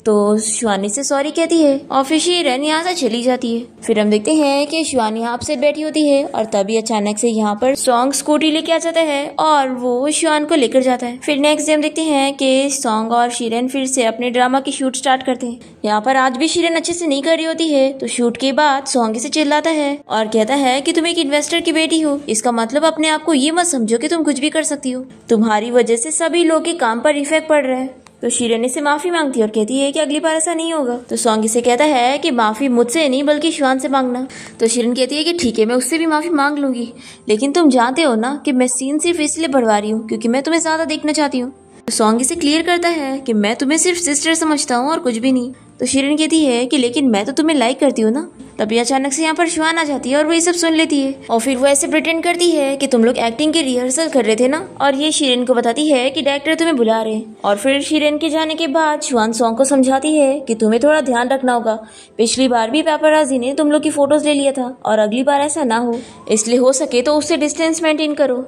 तो शिवानी से सॉरी कहती है और फिर शीरेन यहाँ से चली जाती है। फिर हम देखते हैं कि शिवानी यहाँ अपसेट बैठी होती है और तभी अचानक से यहाँ पर सॉन्ग स्कूटी लेके आ जाता है और वो शिवान को लेकर जाता है। फिर नेक्स्ट डे हम देखते हैं कि सॉन्ग और शीरेन फिर से अपने ड्रामा की शूट स्टार्ट करते हैं। यहाँ पर आज भी शीरेन अच्छे से नहीं कर रही होती है तो शूट के बाद सॉन्ग से चिल्लाता है और कहता है कि तुम एक इन्वेस्टर की बेटी हो, इसका मतलब अपने आप को ये मत समझो कि तुम कुछ भी कर सकती हो, तुम्हारी वजह से सभी लोग के काम पर इफेक्ट पड़ रहा है। तो शीरेन से माफी मांगती है और कहती है कि अगली बार ऐसा नहीं होगा। तो सॉन्ग से कहता है कि माफी मुझसे नहीं बल्कि शिवान से मांगना। तो शीरेन कहती है कि ठीक है मैं उससे भी माफी मांग लूंगी, लेकिन तुम जानते हो ना कि मैं सीन सिर्फ इसलिए बढ़वा रही हूँ क्योंकि मैं तुम्हें ज्यादा देखना चाहती हूँ। तो सॉन्ग से क्लियर करता है कि मैं तुम्हें सिर्फ सिस्टर समझता हूँ और कुछ भी नहीं। तो शीरेन कहती है कि लेकिन मैं तो तुम्हें लाइक करती हूँ ना। तभी अचानक से यहाँ पर शिवान आ जाती है और वो ये सब सुन लेती है और फिर वो ऐसे प्रिटेंड करती है कि तुम लोग एक्टिंग की रिहर्सल कर रहे थे ना, और ये शीरेन को बताती है कि डायरेक्टर तुम्हें बुला रहे हैं। और फिर शीरेन के जाने के बाद शिवान सॉन्ग को समझाती है कि तुम्हें थोड़ा ध्यान रखना होगा, पिछली बार भी पेपराजी ने तुम लोग की फोटोज ले लिया था और अगली बार ऐसा ना हो, इसलिए हो सके तो उससे डिस्टेंस मेंटेन करो।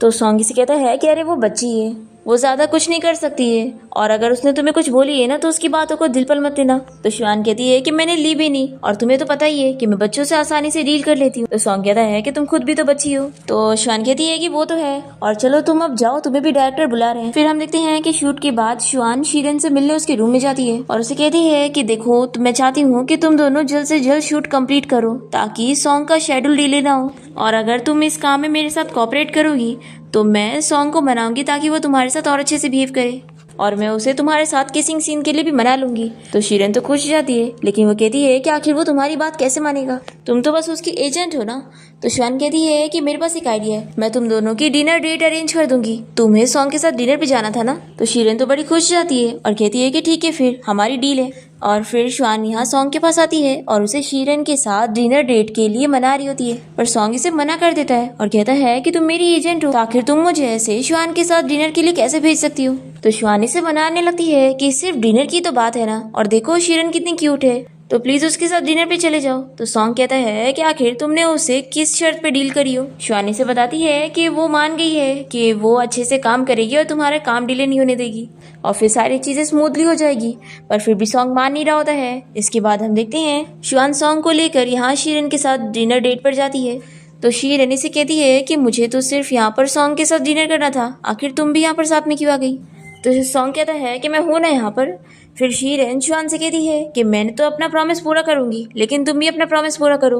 तो सॉन्ग से कहता है कि अरे वो बच्ची है, वो ज्यादा कुछ नहीं कर सकती है, और अगर उसने तुम्हें कुछ बोली है ना तो उसकी बातों को दिल पर मत लेना। तो शिवान कहती है कि मैंने ली भी नहीं और तुम्हें तो पता ही है कि मैं बच्चों से आसानी से डील कर लेती हूँ। तो सॉन्ग कहता है कि तुम खुद भी तो बच्ची हो। तो शिवान कहती है कि वो तो है, और चलो तुम अब जाओ, तुम्हें भी डायरेक्टर बुला रहे हैं। फिर हम देखते हैं कि शूट के बाद शिवान शीरेन से मिलने उसके रूम में जाती है और उसे कहती है कि देखो मैं चाहती हूँ कि तुम दोनों जल्द से जल्द शूट कंप्लीट करो ताकि सॉन्ग का शेड्यूल डिले ना हो, और अगर तुम इस काम में मेरे साथ कोऑपरेट करोगी तो मैं सॉन्ग को मनाऊंगी ताकि वो तुम्हारे साथ और अच्छे से बिहेव करे, और मैं उसे तुम्हारे साथ किसिंग सीन के लिए भी मना लूंगी। तो शीरेन तो खुश जाती है, लेकिन वो कहती है कि आखिर वो तुम्हारी बात कैसे मानेगा, तुम तो बस उसकी एजेंट हो ना। तो शिवान कहती है कि मेरे पास एक आइडिया है, मैं तुम दोनों की डिनर डेट अरेंज कर दूंगी, तुम्हें सॉन्ग के साथ डिनर पे जाना था ना। तो शीरेन तो बड़ी खुश जाती है और कहती है कि ठीक है फिर हमारी डील है। और फिर शिवान यहाँ सॉन्ग के पास आती है और उसे शीरेन के साथ डिनर डेट के लिए मना रही होती है, पर सॉन्ग इसे मना कर देता है और कहता है कि तुम मेरी एजेंट हो, आखिर तुम मुझे ऐसे शिवान के साथ डिनर के लिए कैसे भेज सकती हो। तो शिवानी से मनाने लगती है कि सिर्फ डिनर की तो बात है ना, और देखो शीरेन कितनी क्यूट है, तो प्लीज उसके साथ डिनर पे चले जाओ। तो सॉन्ग कहता है कि आखिर तुमने उसे किस शर्त पे डील करी हो। शिवानी से बताती है कि वो मान गई है कि वो अच्छे से काम करेगी और तुम्हारा काम डिले नहीं होने देगी और फिर सारी चीजें स्मूथली हो जाएगी, पर फिर भी सॉन्ग मान नहीं रहा होता है। इसके बाद हम देखते हैं शिवान सॉन्ग को लेकर यहाँ शीरेन के साथ डिनर डेट पर जाती है। तो शीरेन से कहती है कि मुझे तो सिर्फ यहाँ पर सॉन्ग के साथ डिनर करना था, आखिर तुम भी यहाँ पर साथ में क्यों आ गई। तो सॉन्ग कहता है कि मैं हूं ना यहाँ पर। फिर शीरेन शिवान से कहती है कि मैंने तो अपना प्रॉमिस पूरा करूंगी, लेकिन तुम भी अपना प्रॉमिस पूरा करो।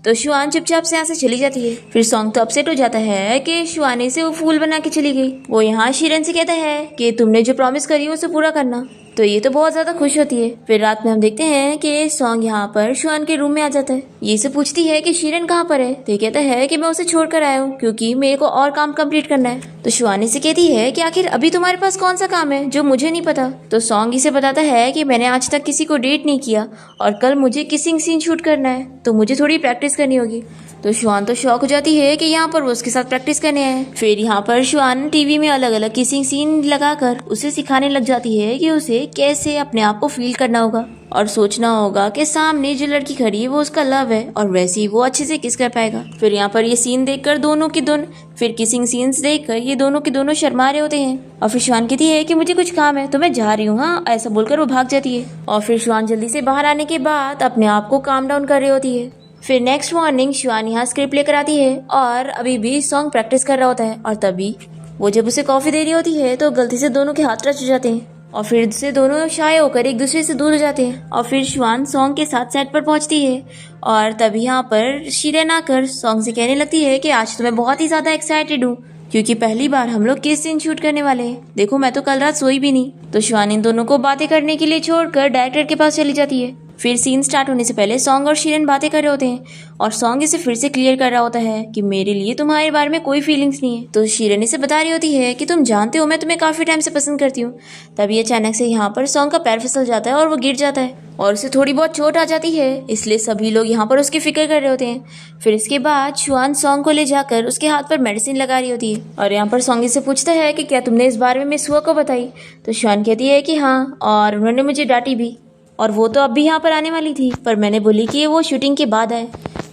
तो शिवान चुपचाप से यहाँ से चली जाती है। फिर सॉन्ग तो अपसेट हो जाता है कि शिवानी से वो फूल बना के चली गई। वो यहाँ शीरेन से कहता है कि तुमने जो प्रॉमिस करी है उसे पूरा करना। तो ये तो बहुत ज्यादा खुश होती है। फिर रात में हम देखते हैं कि सॉन्ग यहाँ पर शिवान के रूम में आ जाता है। ये से पूछती है कि शीरेन कहाँ पर है। तो ये कहता है कि मैं उसे छोड़कर आया हूँ क्योंकि मेरे को और काम कंप्लीट करना है। तो शिवानी से कहती है कि आखिर अभी तुम्हारे पास कौन सा काम है जो मुझे नहीं पता। तो सॉन्ग इसे बताता है कि मैंने आज तक किसी को डेट नहीं किया और कल मुझे किसिंग सीन शूट करना है, तो मुझे थोड़ी प्रैक्टिस करनी होगी। तो शिवान तो शौक हो जाती है कि यहाँ पर वो उसके साथ प्रैक्टिस करने आए। फिर यहाँ पर शिवान टीवी में अलग अलग किसिंग सीन लगाकर उसे सिखाने लग जाती है कि उसे कैसे अपने आप को फील करना होगा और सोचना होगा कि सामने जो लड़की खड़ी है वो उसका लव है और वैसे ही वो अच्छे से किस कर पाएगा। फिर यहाँ पर ये सीन देखकर दोनों की दोनों फिर किसिंग सीन्स देखकर ये दोनों के दोनों शर्मा रहे होते हैं। और फिर शिवान कहती है कि मुझे कुछ काम है तो मैं जा रही हूँ, हाँ, ऐसा बोलकर वो भाग जाती है। और फिर शिवान जल्दी से बाहर आने के बाद अपने आप को काम डाउन कर रही होती है। फिर नेक्स्ट मॉर्निंग शिवान यहाँ स्क्रिप्ट लेकर आती है और अभी भी सॉन्ग प्रैक्टिस कर रहा होता है, और तभी वो जब उसे कॉफी दे रही होती है तो गलती से दोनों के हाथ टच हो जाते हैं और फिर से दोनों शाय होकर एक दूसरे से दूर हो जाते हैं। और फिर शिवान सॉन्ग के साथ सेट पर पहुंचती है और तभी यहाँ पर शीरेन आकर सॉन्ग से कहने लगती है कि आज तो मैं बहुत ही ज्यादा एक्साइटेड हूँ क्योंकि पहली बार हम लोग किस सीन शूट करने वाले हैं। देखो मैं तो कल रात सोई भी नहीं। तो शिवान इन दोनों को बातें करने के लिए छोड़कर डायरेक्टर के पास चली जाती है। फिर सीन स्टार्ट होने से पहले सॉन्ग और शीरन बातें कर रहे होते हैं और सॉन्ग इसे फिर से क्लियर कर रहा होता है कि मेरे लिए तुम्हारे बारे में कोई फीलिंग्स नहीं है। तो शीरन इसे बता रही होती है कि तुम जानते हो मैं तुम्हें काफी टाइम से पसंद करती हूँ। तभी अचानक से यहाँ पर सॉन्ग का पैर फिसल जाता है और वो गिर जाता है और उसे थोड़ी बहुत चोट आ जाती है, इसलिए सभी लोग यहाँ पर उसकी फिक्र कर रहे होते हैं। फिर इसके बाद शुआन सॉन्ग को ले जाकर उसके हाथ पर मेडिसिन लगा रही होती है और यहाँ पर सॉन्ग से पूछता है कि क्या तुमने इस बारे में मिस हुआ को बताई। तो शुआन कहती है कि हाँ, और उन्होंने मुझे डांटी भी, और वो तो अब भी यहाँ पर आने वाली थी पर मैंने बोली कि वो शूटिंग के बाद आए।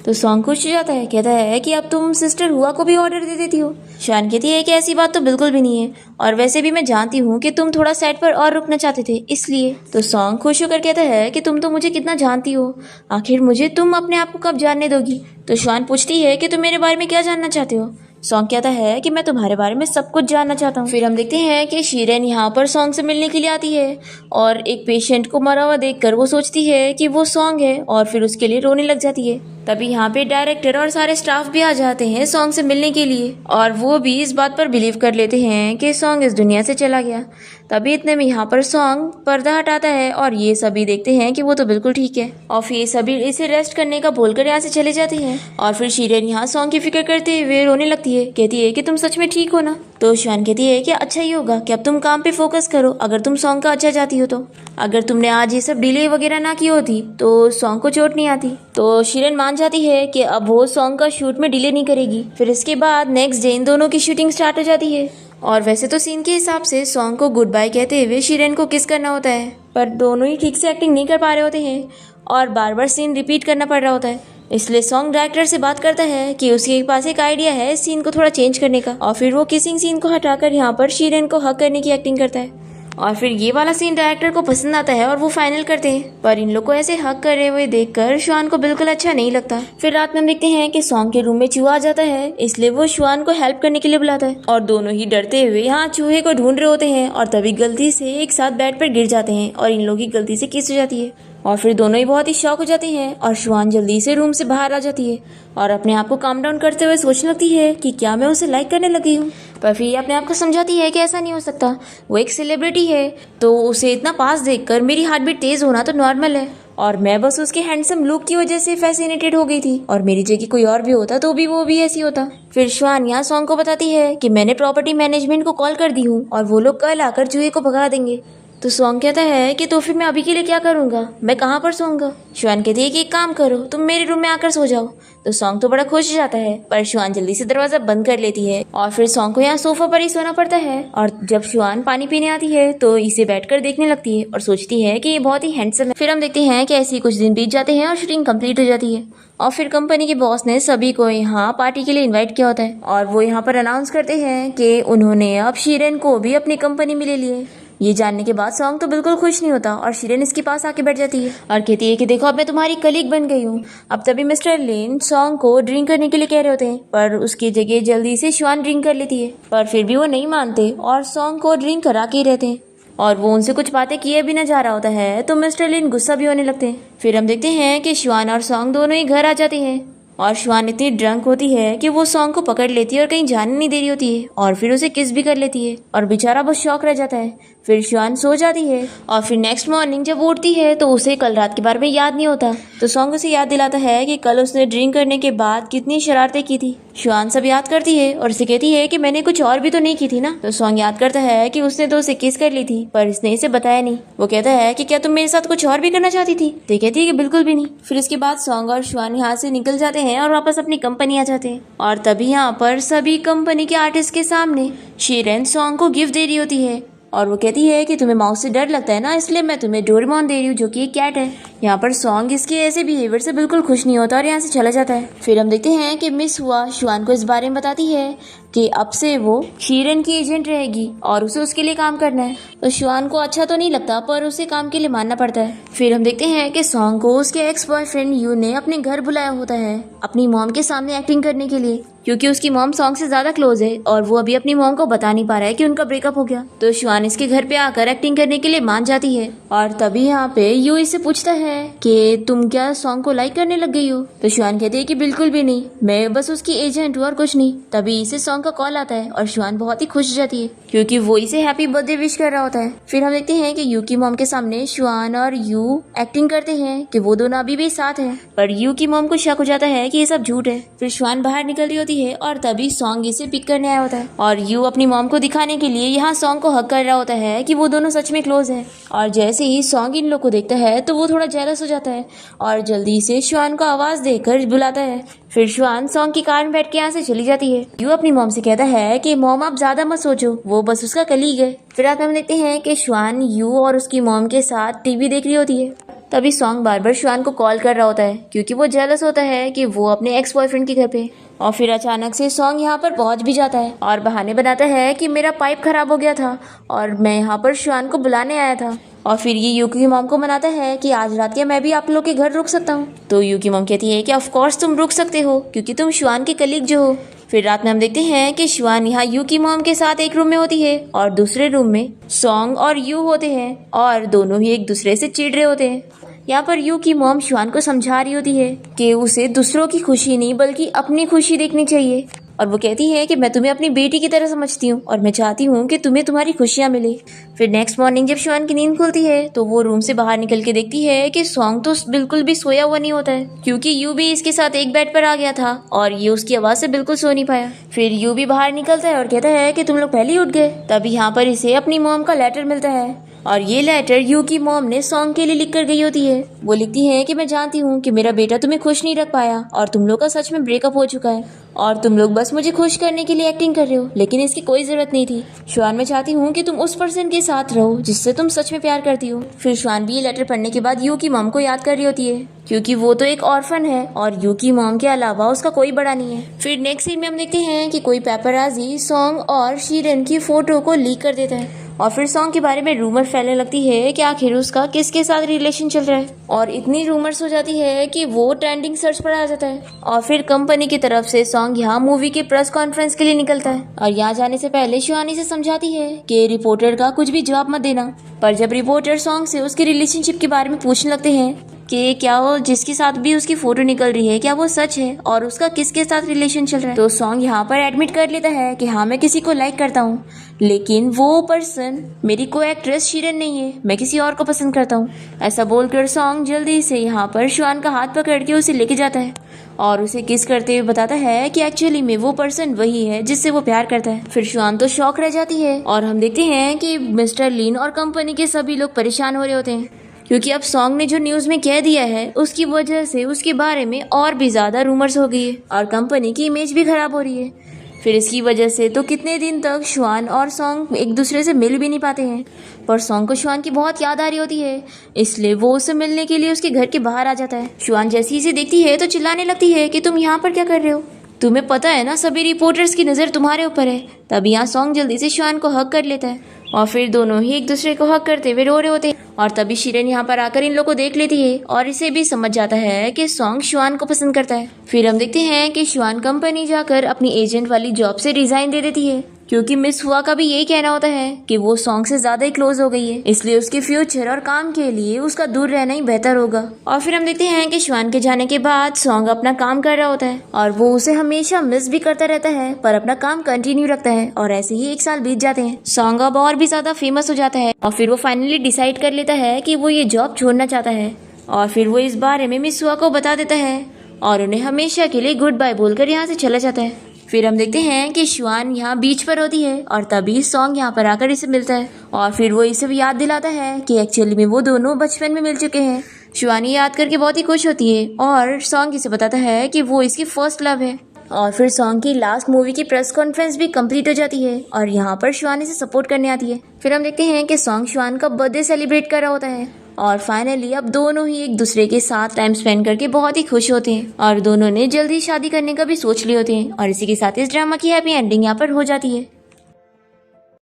तो सॉन्ग खुश हो जाता है, कहता है कि अब तुम सिस्टर हुआ को भी ऑर्डर दे देती हो। शान कहती है कि ऐसी बात तो बिल्कुल भी नहीं है, और वैसे भी मैं जानती हूँ कि तुम थोड़ा सेट पर और रुकना चाहते थे इसलिए। तो सॉन्ग खुश होकर कहता है कि तुम तो मुझे कितना जानती हो, आखिर मुझे तुम अपने आप को कब जानने दोगी। तो शान पूछती है कि तुम मेरे बारे में क्या जानना चाहते हो। सॉन्ग कहता है कि मैं तुम्हारे बारे में सब कुछ जानना चाहता हूँ। फिर हम देखते हैं कि शीरन यहाँ पर सॉन्ग से मिलने के लिए आती है और एक पेशेंट को मरा हुआ देखकर वो सोचती है कि वो सॉन्ग है और फिर उसके लिए रोने लग जाती है। तभी यहाँ पे डायरेक्टर और सारे स्टाफ भी आ जाते हैं सॉन्ग से मिलने के लिए और वो भी इस बात पर बिलीव कर लेते हैं कि सॉन्ग इस दुनिया से चला गया। तभी इतने में यहाँ पर सॉन्ग पर्दा हटाता है और ये सभी देखते हैं कि वो तो बिल्कुल ठीक है और फिर सभी इसे रेस्ट करने का बोलकर यहाँ से चले जाते हैं। और फिर शीरन यहाँ सॉन्ग की फिक्र करते हुए रोने लगती है, कहती है कि तुम सच में ठीक हो ना। तो शान कहती है कि अच्छा ही होगा कि अब तुम काम पे फोकस करो, अगर तुम सॉन्ग का अच्छा चाहती हो तो। अगर तुमने आज ये सब डिले वगैरह ना की होती तो सॉन्ग को चोट नहीं आती। तो शीरन मान जाती है कि अब वो सॉन्ग का शूट में डिले नहीं करेगी। फिर इसके बाद नेक्स्ट डे इन दोनों की शूटिंग स्टार्ट हो जाती है और वैसे तो सीन के हिसाब से सॉन्ग को गुड बाय कहते हुए शीरन को किस करना होता है, पर दोनों ही ठीक से एक्टिंग नहीं कर पा रहे होते हैं और बार बार सीन रिपीट करना पड़ रहा होता है। इसलिए सॉन्ग डायरेक्टर से बात करता है कि उसके पास एक आइडिया है सीन को थोड़ा चेंज करने का और फिर वो किसिंग सीन को हटाकर यहाँ पर शीरन को हक करने की एक्टिंग करता है और फिर ये वाला सीन डायरेक्टर को पसंद आता है और वो फाइनल करते हैं। पर इन लोग को ऐसे हक करे हुए देखकर शुआन को बिल्कुल अच्छा नहीं लगता। फिर रात में हम देखते हैं कि सॉन्ग के रूम में चूहा आ जाता है, इसलिए वो शुआन को हेल्प करने के लिए बुलाता है और दोनों ही डरते हुए यहाँ चूहे को ढूंढ रहे होते हैं और तभी गलती से एक साथ बेड पर गिर जाते हैं और इन लोगों की गलती से किस हो जाती है और फिर दोनों ही बहुत ही शॉक हो जाते हैं और शुआन जल्दी से रूम से बाहर आ जाती है और अपने आप को काम डाउन करते हुए सोचने लगती है कि क्या मैं उसे लाइक करने लगी हूँ। पर फिर ये अपने आप को समझाती है कि ऐसा नहीं हो सकता, वो एक सेलिब्रिटी है तो उसे इतना पास देखकर मेरी हार्ट बीट तेज होना तो नॉर्मल है और मैं बस उसके हैंडसम लुक की वजह से फैसिनेटेड हो गई थी और मेरी जगह कोई और भी होता तो भी वो भी ऐसी होता। फिर शुआन यहाँ सॉन्ग को बताती है कि मैंने प्रॉपर्टी मैनेजमेंट को कॉल कर दी हूँ और वो लोग कल आकर चूहे को भगा देंगे। तो सॉन्ग कहता है कि तो फिर मैं अभी के लिए क्या करूंगा, मैं कहाँ पर सोऊंगा। शुआन कहती है कि एक काम करो, तुम मेरे रूम में आकर सो जाओ। तो सॉन्ग तो बड़ा खुश हो जाता है पर शुआन जल्दी से दरवाजा बंद कर लेती है और फिर सॉन्ग को यहाँ सोफा पर ही सोना पड़ता है। और जब शुआन पानी पीने आती है तो इसे बैठकर देखने लगती है और सोचती है कि ये बहुत ही हैंडसम है। फिर हम देखते हैं कि ऐसे ही कुछ दिन बीत जाते हैं और शूटिंग कंप्लीट हो जाती है और फिर कंपनी के बॉस ने सभी को यहाँ पार्टी के लिए इनवाइट किया होता है और वो यहाँ पर अनाउंस करते हैं कि उन्होंने अब शीरन को भी अपनी कंपनी में ले लिए। ये जानने के बाद सॉन्ग तो बिल्कुल खुश नहीं होता और शीरन इसके पास आके बैठ जाती है और कहती है कि देखो अब मैं तुम्हारी कलीग बन गई हूँ। अब तभी मिस्टर लेन सॉन्ग को ड्रिंक करने के लिए कह रहे होते हैं पर उसकी जगह जल्दी से शुआन ड्रिंक कर लेती है पर फिर भी वो नहीं मानते और सॉन्ग को ड्रिंक करा के ही रहते हैं और वो उनसे कुछ बातें किए भी न जा रहा होता है तो मिस्टर लेन गुस्सा भी होने लगते हैं। फिर हम देखते हैं कि शुआन और सॉन्ग दोनों ही घर आ जाते हैं और शुआन इतनी ड्रंक होती है कि वो सॉन्ग को पकड़ लेती है और कहीं जाने नहीं दे रही होती है और फिर उसे किस भी कर लेती है और बेचारा बहुत शॉक रह जाता है। फिर शुआन सो जाती है और फिर नेक्स्ट मॉर्निंग जब वो उठती है तो उसे कल रात के बारे में याद नहीं होता। तो सॉन्ग उसे याद दिलाता है कि कल उसने ड्रिंक करने के बाद कितनी शरारतें की थी। शुआन सब याद करती है और उसे कहती है कि मैंने कुछ और भी तो नहीं की थी ना। तो सॉन्ग याद करता है कि उसने तो उसे किस कर ली थी पर इसने इसे बताया नहीं। वो कहता है कि क्या तुम मेरे साथ कुछ और भी करना चाहती थी। तो कहती है कि बिल्कुल भी नहीं। फिर इसके बाद सॉन्ग और शुआन यहाँ से निकल जाते हैं और वापस अपनी कंपनी आ जाते हैं और तभी यहाँ पर सभी कंपनी के आर्टिस्ट के सामने शीरन सॉन्ग को गिफ्ट दे रही होती है और वो कहती है कि तुम्हें माउस से डर लगता है ना, इसलिए मैं तुम्हें डोरेमोन दे रही हूँ जो कि एक कैट है। यहाँ पर सॉन्ग इसके ऐसे बिहेवियर से बिल्कुल खुश नहीं होता और यहाँ से चला जाता है। फिर हम देखते हैं कि मिस हुआ शुआन को इस बारे में बताती है कि अब से वो शीरन की एजेंट रहेगी और उसे उसके लिए काम करना है। तो शुआन को अच्छा तो नहीं लगता पर उसे काम के लिए मानना पड़ता है। फिर हम देखते हैं कि सॉन्ग को उसके एक्स बॉयफ्रेंड यू ने अपने घर बुलाया होता है अपनी मॉम के सामने एक्टिंग करने के लिए क्योंकि उसकी मॉम सॉन्ग से ज्यादा क्लोज है और वो अभी अपनी मॉम को बता नहीं पा रहा है कि उनका ब्रेकअप हो गया। तो शुआन इसके घर पे आकर एक्टिंग करने के लिए मान जाती है और तभी यहाँ पे यू इससे पूछता है कि तुम क्या सॉन्ग को लाइक करने लग गई हो। तो शुआन कहती है कि बिल्कुल भी नहीं, मैं बस उसकी एजेंट हूँ और कुछ नहीं। तभी इसे सॉन्ग का कॉल आता है और शुआन बहुत ही खुश हो जाती है क्योंकि वो इसे हैप्पी बर्थडे विश कर रहा होता है। फिर हम देखते हैं कि यू की मॉम के सामने शुआन और यू एक्टिंग करते हैं कि वो दोनों अभी भी साथ हैं, पर यू की मॉम को शक हो जाता है कि ये सब झूठ है। फिर शुआन बाहर निकल रही होती है और तभी सॉन्ग इसे पिक करने आया होता है और यू अपनी मॉम को दिखाने के लिए यहाँ सॉन्ग को हक कर रहा होता है कि वो दोनों सच में क्लोज है। और जैसे ही सॉन्ग इन लोग को देखता है तो वो थोड़ा जेलस हो जाता है और जल्दी से शुआन को आवाज देकर बुलाता है। फिर शुआन सॉन्ग की कार में बैठ के यहाँ से चली जाती है। यू अपनी मॉम से कहता है कि मॉम आप ज्यादा मत सोचो, वो बस उसका कलीग है। फिर रात में हम देखते हैं कि शुआन यू और उसकी मॉम के साथ टीवी देख रही होती है। तभी सॉन्ग बार बार शुआन को कॉल कर रहा होता है क्योंकि वो जेलस होता है कि वो अपने एक्स बॉयफ्रेंड के घर पे। और फिर अचानक से सॉन्ग यहाँ पर पहुंच भी जाता है और बहाने बनाता है कि मेरा पाइप खराब हो गया था और मैं यहाँ पर शुआन को बुलाने आया था। और फिर ये यू की मॉम को मनाता है कि आज रात के मैं भी आप लोग के घर रुक सकता हूँ। तो यू की मॉम कहती है कि ऑफ कोर्स तुम रुक सकते हो क्योंकि तुम शुआन के कलीग जो हो। फिर रात में हम देखते हैं कि शुआन यहाँ यू की मॉम के साथ एक रूम में होती है और दूसरे रूम में सॉन्ग और यू होते हैं और दोनों ही एक दूसरे से चिढ़ रहे होते हैं। यहाँ पर यू की मॉम शुआन को समझा रही होती है कि उसे दूसरों की खुशी नहीं बल्कि अपनी खुशी देखनी चाहिए। और वो कहती है कि मैं तुम्हें अपनी बेटी की तरह समझती हूँ और मैं चाहती हूँ कि तुम्हें तुम्हारी खुशियाँ मिले। फिर नेक्स्ट मॉर्निंग जब शुआन की नींद खुलती है तो वो रूम से बाहर निकल के देखती है कि सॉन्ग तो बिल्कुल भी सोया हुआ नहीं होता है क्योंकि यू भी इसके साथ एक बेड पर आ गया था और ये उसकी आवाज से बिल्कुल सो नहीं पाया। फिर यू भी बाहर निकलता है और कहता है कि तुम लोग पहले ही उठ गए। तभी यहाँ पर इसे अपनी मॉम का लेटर मिलता है और ये लेटर यू की मॉम ने सॉन्ग के लिए लिख कर गई होती है। वो लिखती है कि मैं जानती हूँ कि मेरा बेटा तुम्हें खुश नहीं रख पाया और तुम लोग का सच में ब्रेकअप हो चुका है और तुम लोग बस मुझे खुश करने के लिए एक्टिंग कर रहे हो, लेकिन इसकी कोई जरूरत नहीं थी। शुआन मैं चाहती हूँ कि तुम उस पर्सन के साथ रहो जिससे तुम सच में प्यार करती हो। फिर शुआन भी ये लेटर पढ़ने के बाद यू की मॉम को याद कर रही होती है क्योंकि वो तो एक ऑर्फन है और यू की मॉम के अलावा उसका कोई बड़ा नहीं है। फिर नेक्स्ट सीन में हम देखते हैं कि कोई पेपराजी सॉन्ग और शीरन की फोटो को लीक कर देता है और फिर सॉन्ग के बारे में रूमर फैलने लगती है कि आखिर उसका किसके साथ रिलेशन चल रहा है और इतनी रूमर्स हो जाती है कि वो ट्रेंडिंग सर्च पर आ जाता है। और फिर कंपनी की तरफ से सॉन्ग यहाँ मूवी के प्रेस कॉन्फ्रेंस के लिए निकलता है और यहाँ जाने से पहले शुआनी से समझाती है कि रिपोर्टर का कुछ भी जवाब मत देना। पर जब रिपोर्टर सॉन्ग से उसके रिलेशनशिप के बारे में पूछने लगते हैं कि क्या वो जिसके साथ भी उसकी फोटो निकल रही है क्या वो सच है और उसका किसके साथ रिलेशन चल रहा है, तो सॉन्ग यहाँ पर एडमिट कर लेता है कि हाँ मैं किसी को लाइक करता हूँ लेकिन वो पर्सन मेरी को एक्ट्रेस शीरन नहीं है, मैं किसी और को पसंद करता हूँ। ऐसा बोलकर सॉन्ग जल्दी से यहाँ पर शुआन का हाथ पकड़ के उसे लेके जाता है और उसे किस करते हुए बताता है कि एक्चुअली में वो पर्सन वही है जिससे वो प्यार करता है। फिर शुआन तो शॉक रह जाती है और हम देखते हैं कि मिस्टर लीन और कंपनी के सभी लोग परेशान हो रहे होते हैं क्योंकि अब सॉन्ग ने जो न्यूज में कह दिया है उसकी वजह से उसके बारे में और भी ज्यादा रूमर्स हो गई है और कंपनी की इमेज भी खराब हो रही है। फिर इसकी वजह से तो कितने दिन तक शुआन और सॉन्ग एक दूसरे से मिल भी नहीं पाते हैं, पर सॉन्ग को शुआन की बहुत याद आ रही होती है इसलिए वो उससे मिलने के लिए उसके घर के बाहर आ जाता है। शुआन जैसे ही इसे देखती है तो चिल्लाने लगती है कि तुम यहाँ पर क्या कर रहे हो, तुम्हें पता है ना सभी रिपोर्टर्स की नज़र तुम्हारे ऊपर है। तभी यहाँ सॉन्ग जल्दी से शुआन को हक कर लेता है और फिर दोनों ही एक दूसरे को हक करते हुए रो रहे होते हैं और तभी शीरन यहाँ पर आकर इन लोगों को देख लेती है और इसे भी समझ जाता है कि सॉन्ग शुआन को पसंद करता है। फिर हम देखते हैं कि शुआन कंपनी जाकर अपनी एजेंट वाली जॉब से रिजाइन दे देती है क्योंकि मिस हुआ का भी यही कहना होता है कि वो सॉन्ग से ज्यादा ही क्लोज हो गई है, इसलिए उसके फ्यूचर और काम के लिए उसका दूर रहना ही बेहतर होगा। और फिर हम देखते हैं कि शुआन के जाने के बाद सॉन्ग अपना काम कर रहा होता है और वो उसे हमेशा मिस भी करता रहता है पर अपना काम कंटिन्यू रखता है और ऐसे ही 1 साल बीत जाते हैं। सॉन्ग अब और भी ज्यादा फेमस हो जाता है और फिर वो फाइनली डिसाइड कर लेता है कि वो ये जॉब छोड़ना चाहता है और फिर वो इस बारे में मिस हुआ को बता देता है और उन्हें हमेशा के लिए गुड बाय बोलकर यहाँ से चला जाता है। फिर हम देखते हैं कि शुआन यहाँ बीच पर होती है और तभी सॉन्ग यहाँ पर आकर इसे मिलता है और फिर वो इसे भी याद दिलाता है कि एक्चुअली में वो दोनों बचपन में मिल चुके हैं। शुआन ये याद करके बहुत ही खुश होती है और सॉन्ग इसे बताता है कि वो इसकी फर्स्ट लव है। और फिर सॉन्ग की लास्ट मूवी की प्रेस कॉन्फ्रेंस भी कंप्लीट हो जाती है और यहाँ पर शुआन इसे सपोर्ट करने आती है। फिर हम देखते हैं कि सॉन्ग शुआन का बर्थडे सेलिब्रेट कर रहा होता है और फाइनली अब दोनों ही एक दूसरे के साथ टाइम स्पेंड करके बहुत ही खुश होते हैं और दोनों ने जल्दी शादी करने का भी सोच लिए होते हैं और इसी के साथ इस ड्रामा की हैप्पी एंडिंग यहाँ पर हो जाती है।